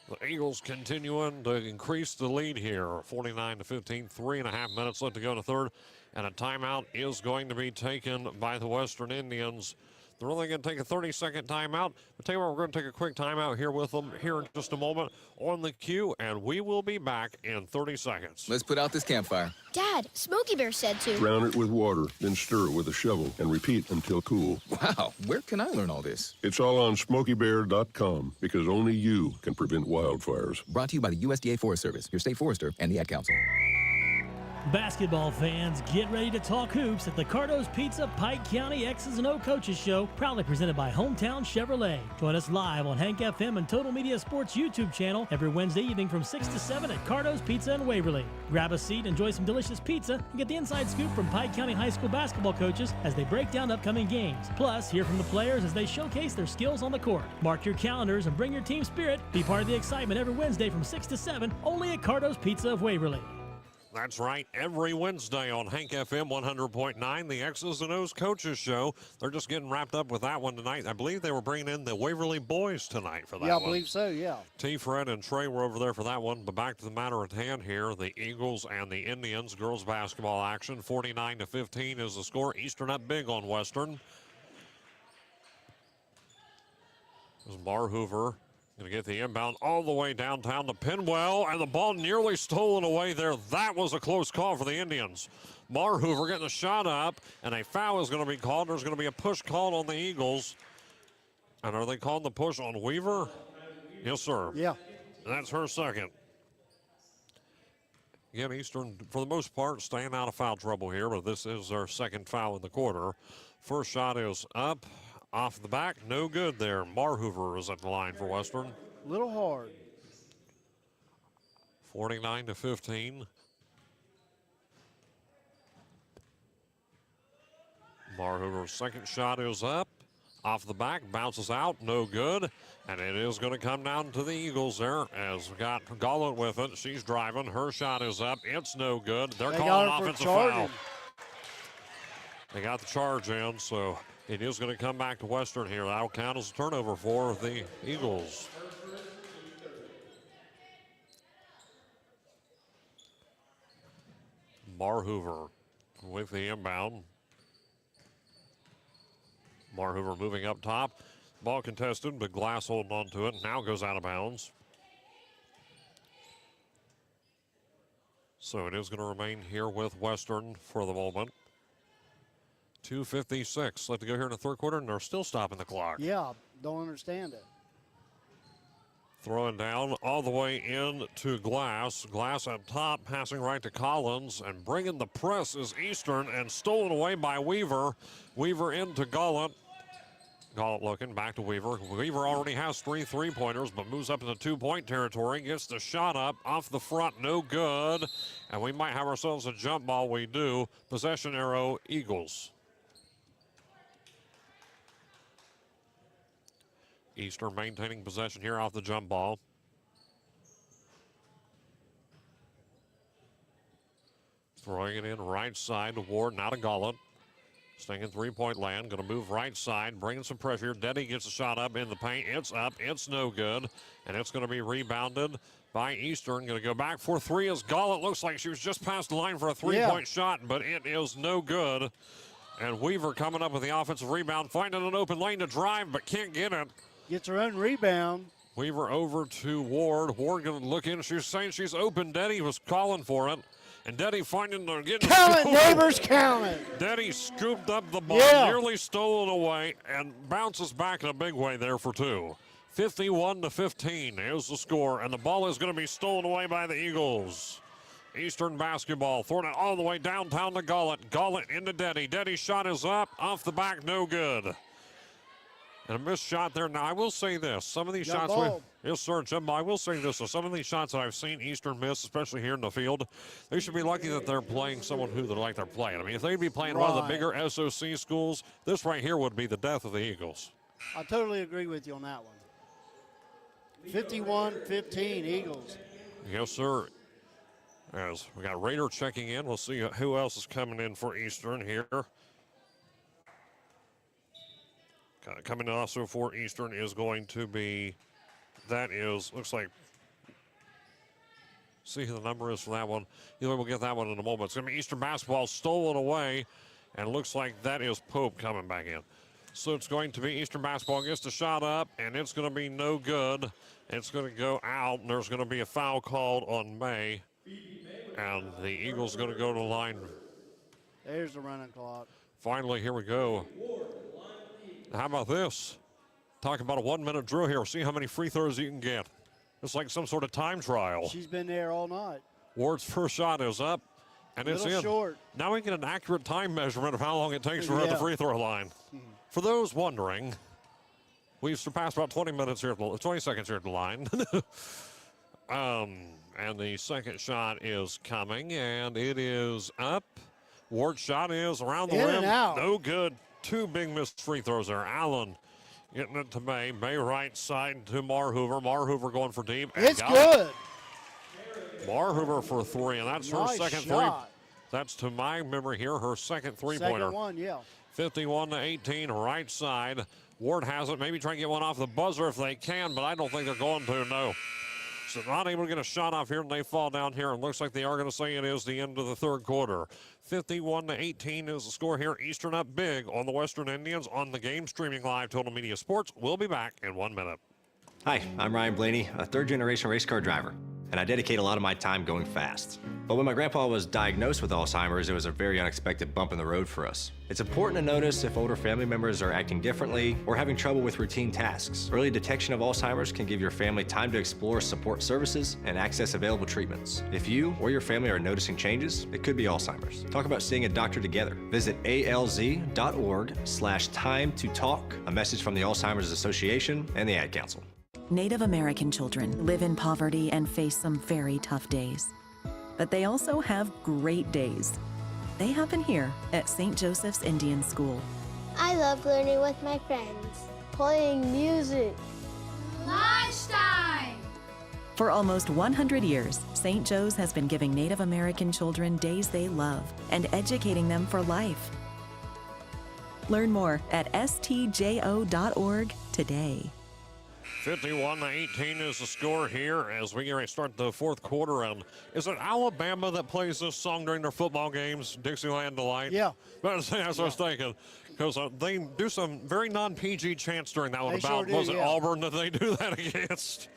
The Eagles continuing to increase the lead here. 49-15, 3.5 minutes left to go in the third. And a timeout is going to be taken by the Western Indians. They're only going to take a 30-second timeout. But tell you what, we're going to take a quick timeout here with them here in just a moment on the cue, and we will be back in 30 seconds. Let's put out this campfire. Dad, Smokey Bear said to. Drown it with water, then stir it with a shovel and repeat until cool. Wow, where can I learn all this? It's all on SmokeyBear.com because only you can prevent wildfires. Brought to you by the USDA Forest Service, your state forester, and the Ad Council. Basketball fans, get ready to talk hoops at the Cardo's Pizza Pike County X's and O Coaches Show, proudly presented by Hometown Chevrolet. Join us live on Hank FM and Total Media Sports YouTube channel every Wednesday evening from 6 to 7 at Cardo's Pizza in Waverly. Grab a seat, enjoy some delicious pizza, and get the inside scoop from Pike County High School basketball coaches as they break down upcoming games. Plus, hear from the players as they showcase their skills on the court. Mark your calendars and bring your team spirit. Be part of the excitement every Wednesday from 6 to 7, only at Cardo's Pizza of Waverly. That's right, every Wednesday on Hank FM 100.9, the X's and O's Coaches Show. They're just getting wrapped up with that one tonight. I believe they were bringing in the Waverly boys tonight for that one. Yeah, I believe so, yeah. T. Fred and Trey were over there for that one. But back to the matter at hand here, the Eagles and the Indians girls basketball action. 49-15 is the score. Eastern up big on Western. This is Bar Hoover. Going to get the inbound all the way downtown to Pinwell, and the ball nearly stolen away there. That was a close call for the Indians. Mar Hoover getting the shot up, and a foul is going to be called. There's going to be a push called on the Eagles. And are they calling the push on Weaver? Yes, sir. Yeah. And that's her second. Again, Eastern, for the most part, staying out of foul trouble here, but this is their second foul in the quarter. First shot is up. Off the back, no good there. Mar Hoover is at the line for Western. Little hard. 49-15. Mar Hoover's second shot is up. Off the back, bounces out, no good. And it is going to come down to the Eagles there as we got Gallant with it. She's driving. Her shot is up. It's no good. They're calling offensive foul. They got the charge in, so it is going to come back to Western here. That'll count as a turnover for the Eagles. Mar Hoover with the inbound. Mar Hoover moving up top. Ball contested, but Glass holding on to it. Now goes out of bounds. So it is going to remain here with Western for the moment. 2:56 left to go here in the third quarter, and they're still stopping the clock. Yeah, don't understand it. Throwing down all the way in to Glass. Glass up top, passing right to Collins, and bringing the press is Eastern, and stolen away by Weaver. Weaver into Gallant. Gallant looking back to Weaver. Weaver already has 3 3-pointers, but moves up into 2-point territory. Gets the shot up off the front, no good. And we might have ourselves a jump ball. We do. Possession arrow, Eagles. Eastern maintaining possession here off the jump ball. Throwing it in right side to Ward, now to Gallant. Staying in 3-point land, going to move right side, bringing some pressure. Deddy gets a shot up in the paint. It's up, it's no good. And it's going to be rebounded by Eastern. Going to go back for 3 as Gallant looks like she was just past the line for a 3-point shot, but it is no good. And Weaver coming up with the offensive rebound, finding an open lane to drive, but can't get it. Gets her own rebound. Weaver over to Ward. Ward going to look in. She's saying she's open. Deddy was calling for it. And Deddy finding the getting count it, neighbors, count it. Deddy scooped up the ball, nearly stolen away, and bounces back in a big way there for 2. 51-15 is the score, and the ball is going to be stolen away by the Eagles. Eastern basketball, throwing it all the way downtown to Gallant. Gallant into Deddy. Deddy's shot is up, off the back, no good. And a missed shot there. Now, I will say this. Some of these shots, yes, sir, Jim, I will say this. So some of these shots that I've seen Eastern miss, especially here in the field, they should be lucky that they're playing someone who they're like they're playing. I mean, if they'd be playing one of the bigger SOC schools, this right here would be the death of the Eagles. I totally agree with you on that one. 51-15, Eagles. Yes, sir. As we got Raider checking in. We'll see who else is coming in for Eastern here. Coming in also for Eastern is going to be, looks like, see who the number is for that one. Either we'll get that one in a moment. It's going to be Eastern basketball stolen away, and it looks like that is Pope coming back in. So it's going to be Eastern basketball gets the shot up, and it's going to be no good. It's going to go out, and there's going to be a foul called on May. And the Eagles going to go to the line. There's the running clock. Finally, here we go. How about this? Talking about a 1-minute drill here. See how many free throws you can get. It's like some sort of time trial. She's been there all night. Ward's first shot is up, and it's in. Short. Now we get an accurate time measurement of how long it takes for her at the free throw line. For those wondering, we've surpassed about 20 seconds here at the line. And the second shot is coming, and it is up. Ward's shot is around the rim. No good. 2 big missed free throws there. Allen getting it to May. May right side to Marhoover. Marhoover going for deep. It's good. Marhoover for 3, and that's her second shot. That's to my memory here, her second three-pointer. Second one, yeah. 51-18, right side. Ward has it. Maybe try and get one off the buzzer if they can, but I don't think they're going to, no. So not able to get a shot off here, and they fall down here. And looks like they are going to say it is the end of the third quarter. 51-18 is the score here. Eastern up big on the Western Indians on the game. Streaming live, Total Media Sports. We'll be back in 1 minute. Hi, I'm Ryan Blaney, a third-generation race car driver, and I dedicate a lot of my time going fast. But when my grandpa was diagnosed with Alzheimer's, it was a very unexpected bump in the road for us. It's important to notice if older family members are acting differently or having trouble with routine tasks. Early detection of Alzheimer's can give your family time to explore support services and access available treatments. If you or your family are noticing changes, it could be Alzheimer's. Talk about seeing a doctor together. Visit alz.org/time-to-talk, a message from the Alzheimer's Association and the Ad Council. Native American children live in poverty and face some very tough days. But they also have great days. They happen here at St. Joseph's Indian School. I love learning with my friends, playing music. Lunchtime! For almost 100 years, St. Joe's has been giving Native American children days they love and educating them for life. Learn more at stjo.org today. 51-18 is the score here as we start the fourth quarter. And is it Alabama that plays this song during their football games, Dixieland Delight? Yeah. That's what I was thinking. Because they do some very non-PG chants during that one about, sure was it Auburn that they do that against?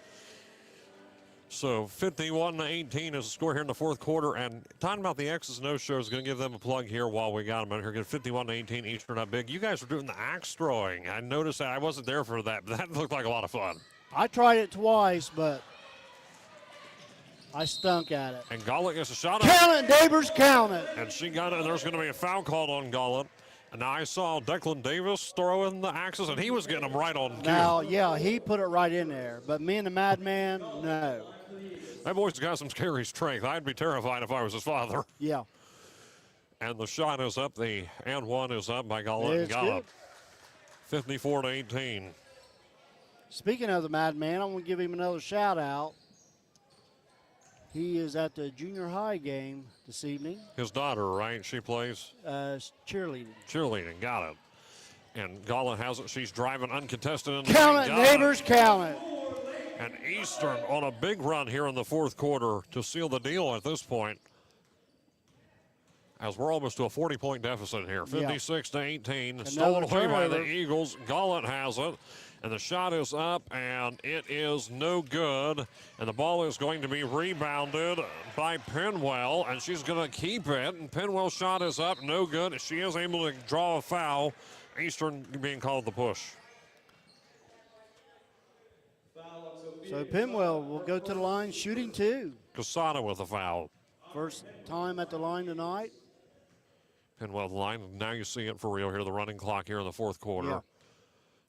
So 51-18 is the score here in the fourth quarter. And talking about the X's and O's show is going to give them a plug here while we got them out here. Get 51-18 Eastern up big. You guys were doing the axe throwing. I noticed that. I wasn't there for that, but that looked like a lot of fun. I tried it twice, but I stunk at it. And Gollett gets a shot. Count it, neighbors, count it. And she got it, and there's going to be a foul called on Gollett. And now I saw Declan Davis throwing the axes, and he was getting them right on cue. Now, yeah, he put it right in there. But me and the Madman, no. That boy's got some scary strength. I'd be terrified if I was his father. Yeah. And the shot is up. The and one is up by Gollett and Gollett. 54-18. Speaking of the Madman, I want to give him another shout out. He is at the junior high game this evening. His daughter, right? She plays? Cheerleading. Cheerleading, got it. And Gollett has it. She's driving uncontested. In count it, neighbors, count it. And Eastern on a big run here in the fourth quarter to seal the deal at this point. As we're almost to a 40-point deficit here. 56-18. Stolen away by the Eagles. Gollett has it. And the shot is up, and it is no good. And the ball is going to be rebounded by Penwell, and she's going to keep it. And Penwell's shot is up, no good. She is able to draw a foul. Eastern being called the push. So Penwell will go to the line, shooting two. Casada with a foul. First time at the line tonight. Penwell the line. Now you see it for real here, the running clock here in the fourth quarter. Yeah.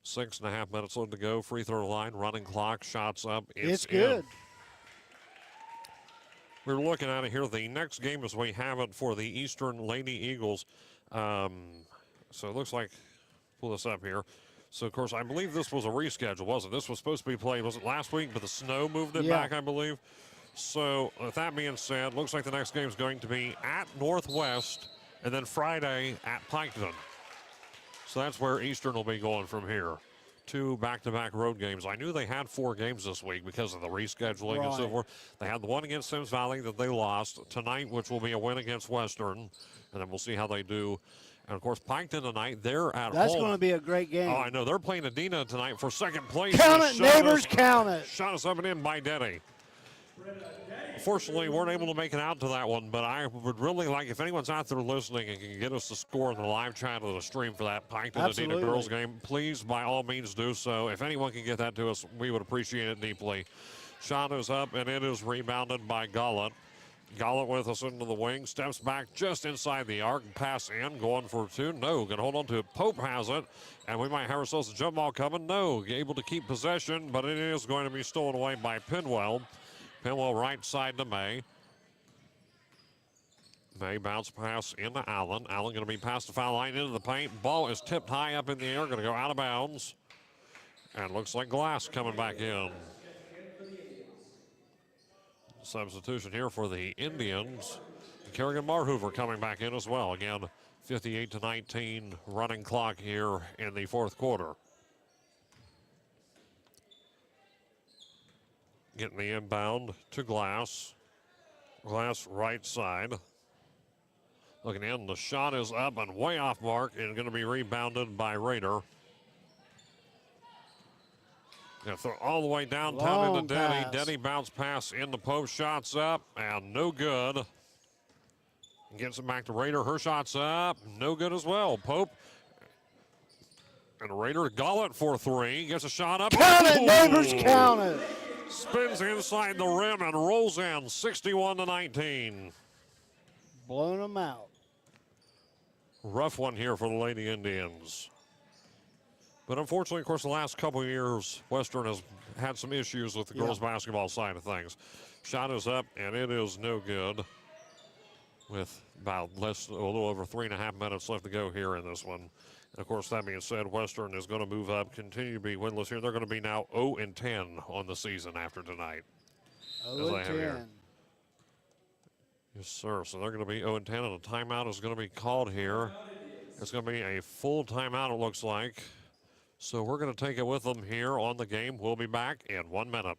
6.5 minutes left to go. Free throw line, running clock, shots up. It's good. We're looking at it here. The next game as we have it for the Eastern Lady Eagles. So it looks like, pull this up here. So, of course, I believe this was a reschedule, wasn't it? This was supposed to be played, was it last week? But the snow moved it back, I believe. So with that being said, looks like the next game is going to be at Northwest and then Friday at Piketon. So that's where Eastern will be going from here. 2 back-to-back road games. I knew they had 4 games this week because of the rescheduling and so Right. forth. They had the one against Sims Valley that they lost tonight, which will be a win against Western, and then we'll see how they do. And of course, Piketon tonight, they're at That's home. going to be a great game. Oh, I know. They're playing Adina tonight for second place. Count They it, shot neighbors, us- count it. Shot us up and in by Denny. Unfortunately, weren't able to make it out to that one, but I would really like, if anyone's out there listening and can get us the score in the live chat of the stream for that Piketon Adina Absolutely. girls game, please, by all means, do so. If anyone can get that to us, we would appreciate it deeply. Shot is up, and it is rebounded by Gollett. Gollett with us into the wing, steps back just inside the arc, pass in, going for 2. No, can hold on to it. Pope has it, and we might have ourselves a jump ball coming. No, able to keep possession, but it is going to be stolen away by Pinwell. Pinwell right side to May. May bounce pass into Allen. Allen going to be past the foul line into the paint. Ball is tipped high up in the air, going to go out of bounds. And looks like Glass coming back in. Substitution here for the Indians. Kerrigan Marhoover coming back in as well. Again, 58-19 running clock here in the 4th quarter. Getting the inbound to Glass. Glass right side. Looking in, the shot is up and way off mark and going to be rebounded by Raider. Gonna throw all the way downtown Long into Denny. pass. Denny bounce pass in the post, shots up and no good. Gets it back to Raider. Her shot's up, no good as well. Pope and Raider Gollett for 3. Gets a shot up. Count it, Ooh! neighbors, count it. Spins inside the rim and rolls in 61-19. Blowing them out. Rough one here for the Lady Indians. But unfortunately, of course, the last couple of years, Western has had some issues with the girls' basketball side of things. Shot is up, and it is no good. With about a little over 3.5 minutes left to go here in this one. And of course, that being said, Western is going to move up, continue to be winless here. They're going to be now 0-10 on the season after tonight. as I have here. 0-10. Yes, sir. So they're going to be 0-10, and a timeout is going to be called here. It's going to be a full timeout, it looks like. So we're going to take it with them here on the game. We'll be back in 1 minute.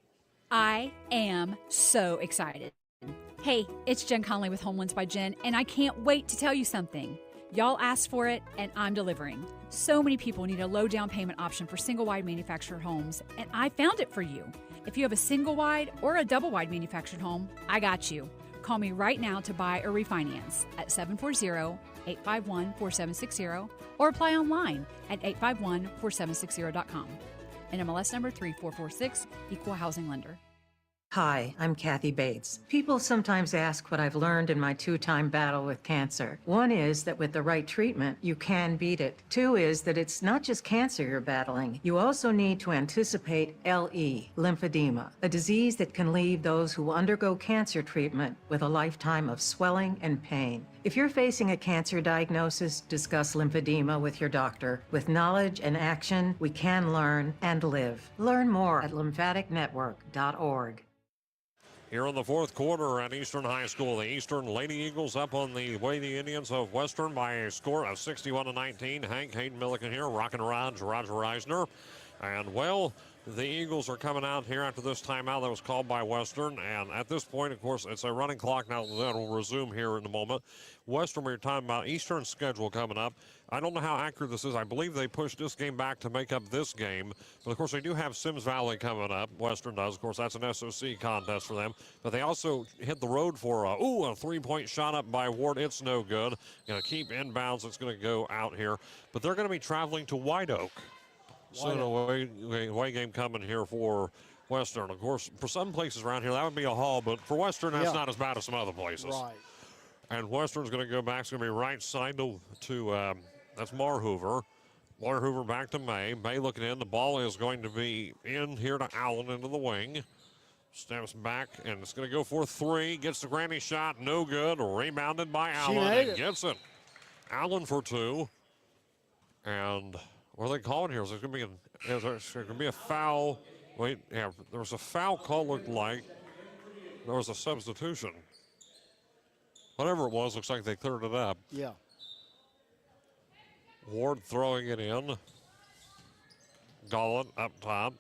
I am so excited. Hey, it's Jen Conley with Homelands by Jen, and I can't wait to tell you something. Y'all asked for it, and I'm delivering. So many people need a low down payment option for single wide manufactured homes, and I found it for you. If you have a single wide or a double wide manufactured home, I got you. Call me right now to buy or refinance at 740-851-4760 or apply online at 851-4760.com. NMLS number 3446, Equal Housing Lender. Hi, I'm Kathy Bates. People sometimes ask what I've learned in my 2-time battle with cancer. 1 is that with the right treatment, you can beat it. 2 is that it's not just cancer you're battling. You also need to anticipate LE, lymphedema, a disease that can leave those who undergo cancer treatment with a lifetime of swelling and pain. If you're facing a cancer diagnosis, discuss lymphedema with your doctor. With knowledge and action, we can learn and live. Learn more at lymphaticnetwork.org. Here in the 4th quarter at Eastern High School, the Eastern Lady Eagles up on the Lady Indians of Western by a score of 61-19. Hank Hayden Milliken here, Rockin' Roger Reisner. And, well, the Eagles are coming out here after this timeout that was called by Western. And at this point, of course, it's a running clock now that will resume here in a moment. Western, we were talking about Eastern's schedule coming up. I don't know how accurate this is. I believe they pushed this game back to make up this game. But, of course, they do have Sims Valley coming up. Western does. Of course, that's an SOC contest for them. But they also hit the road for a 3-point shot up by Ward. It's no good. Going to keep inbounds. It's going to go out here. But they're going to be traveling to White Oak. So an away game coming here for Western. Of course, for some places around here, that would be a haul. But for Western, that's not as bad as some other places. Right. And Western's going to go back. It's going to be right side to that's Marhoover. Marhoover back to May. May looking in. The ball is going to be in here to Allen into the wing. Steps back, and it's going to go for 3. Gets the granny shot. No good. Rebounded by Allen. made And it. gets it. Allen for 2. And what are they calling here? Is there going to be a foul? Wait, yeah, there was a foul call, looked like. there was a substitution. Whatever it was, looks like they cleared it up. Yeah. Ward throwing it in. Gollett up top.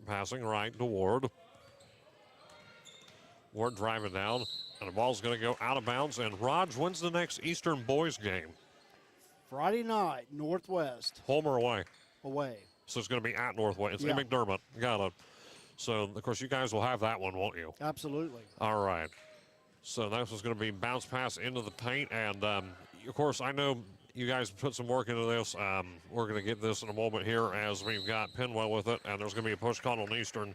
Passing right to Ward. Ward driving down, and the ball's going to go out of bounds. And Raj wins the next Eastern boys game. Friday night, Northwest. Home or away? Away. So it's going to be at Northwest. It's in Yeah. McDermott. Got it. So, of course, you guys will have that one, won't you? Absolutely. All right. So that was going to be bounce pass into the paint. And, of course, I know you guys put some work into this. We're going to get this in a moment here as we've got Penwell with it. And there's going to be a push call on Eastern.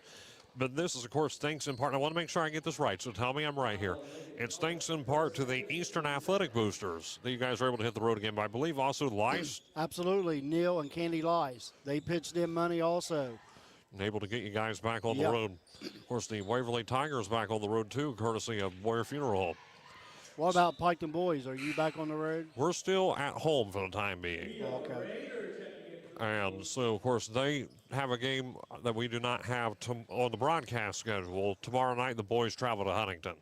But this is, of course, thanks in part. I want to make sure I get this right, so tell me I'm right here. It's thanks in part to the Eastern Athletic Boosters that you guys are able to hit the road again. But I believe also Lice. Absolutely. Neil and Candy Lice. They pitched in money also. And able to get you guys back on the Yep. road. Of course, the Waverly Tigers back on the road, too, courtesy of Boyer Funeral Home. What about Piketon Boys? Are you back on the road? We're still at home for the time being. Okay. And so, of course, they have a game that we do not have on the broadcast schedule. Tomorrow night, the boys travel to Huntington.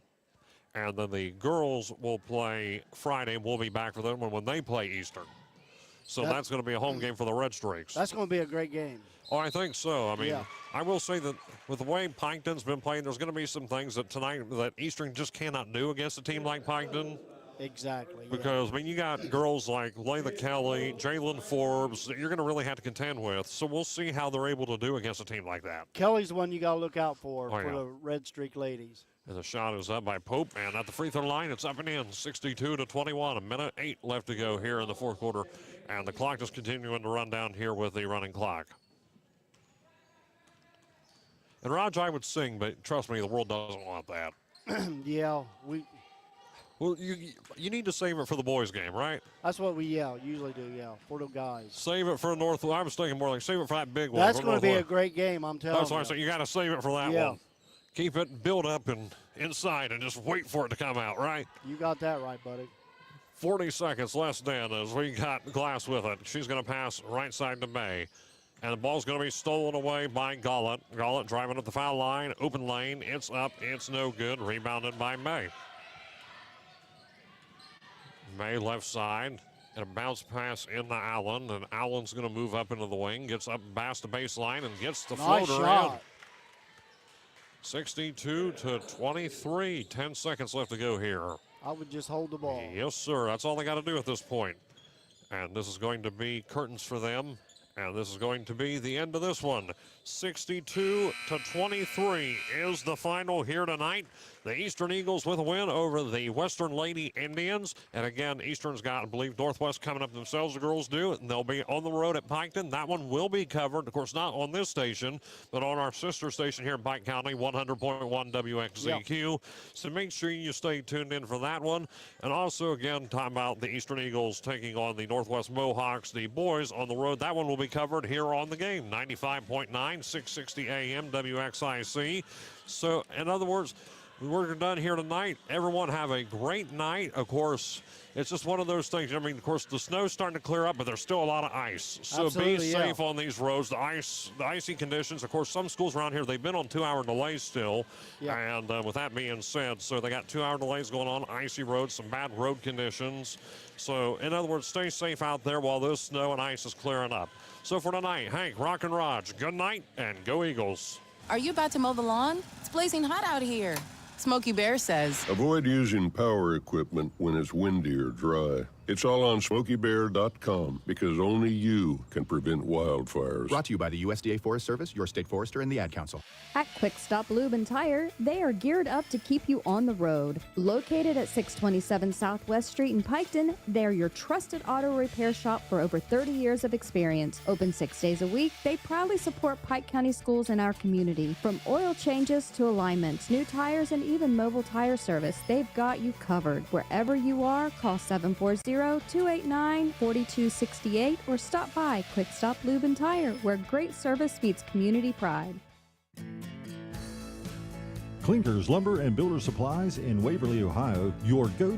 And then the girls will play Friday, and we'll be back for them when they play Eastern. So that's going to be a home game for the Red Streaks. That's going to be a great game. Oh, I think so. I mean, Yeah. I will say that with the way Piketon's been playing, there's going to be some things that tonight that Eastern just cannot do against a team like Piketon. Exactly. Because, I mean, you got girls like Layla Kelly, Jalen Forbes that you're going to really have to contend with. So we'll see how they're able to do against a team like that. Kelly's the one you got to look out for Oh, yeah. the Red Streak ladies. And the shot is up by Pope, and at the free throw line, it's up and in, 62-21. A minute 8 left to go here in the fourth quarter, and the clock is continuing to run down here with the running clock. And Raj, I would sing, but trust me, the world doesn't want that. Yeah, Well, you need to save it for the boys' game, right? that's what we usually do, for the guys. Save it for North. I was thinking more like save it for that big one. That's for going to be a Northwest. great game, I'm telling That's you. why I said you got to save it for that Yeah. one. Keep it build up and inside and just wait for it to come out, right? You got that right, buddy. 40 seconds less than as we got Glass with it. She's going to pass right side to May. And the ball's going to be stolen away by Gollett. Gollett driving at the foul line. Open lane. It's up. It's no good. Rebounded by May. May left side. And a bounce pass into Allen. And Allen's going to move up into the wing. Gets up past the baseline and gets the Nice floater shot. in. 62-23. 10 seconds left to go here. I would just hold the ball. Yes, sir. That's all they got to do at this point. And this is going to be curtains for them. And this is going to be the end of this one. 62-23 is the final here tonight. The Eastern Eagles with a win over the Western Lady Indians. And again, Eastern's got, I believe, Northwest coming up themselves, the girls do. And they'll be on the road at Piketon. That one will be covered, of course, not on this station, but on our sister station here in Pike County, 100.1 WXZQ. So make sure you stay tuned in for that one. And also, again, talking about the Eastern Eagles taking on the Northwest Mohawks, the boys on the road. That one will be covered here on the game. 95.9, 660 AM WXIC. So, in other words, we're done here tonight. Everyone have a great night. Of course, it's just one of those things. I mean, of course, the snow's starting to clear up, but there's still a lot of ice. So Absolutely, be yeah. safe on these roads. The icy conditions. Of course, some schools around here, they've been on 2-hour delays still. Yeah. And with that being said, so they got 2-hour delays going on, icy roads, some bad road conditions. So, in other words, stay safe out there while this snow and ice is clearing up. So for tonight, Hank, Rock and Raj, good night and go Eagles. Are you about to mow the lawn? It's blazing hot out here. Smokey Bear says. Avoid using power equipment when it's windy or dry. It's all on SmokeyBear.com because only you can prevent wildfires. Brought to you by the USDA Forest Service, your state forester, and the Ad Council. At Quick Stop Lube and Tire, they are geared up to keep you on the road. Located at 627 Southwest Street in Piketon, they're your trusted auto repair shop for over 30 years of experience. Open 6 days a week, they proudly support Pike County schools in our community. From oil changes to alignments, new tires, and even mobile tire service, they've got you covered. Wherever you are, call 740-289-4268 or stop by Quick Stop Lube and Tire, where great service meets community pride. Clinkers Lumber and Builder Supplies in Waverly, Ohio, your go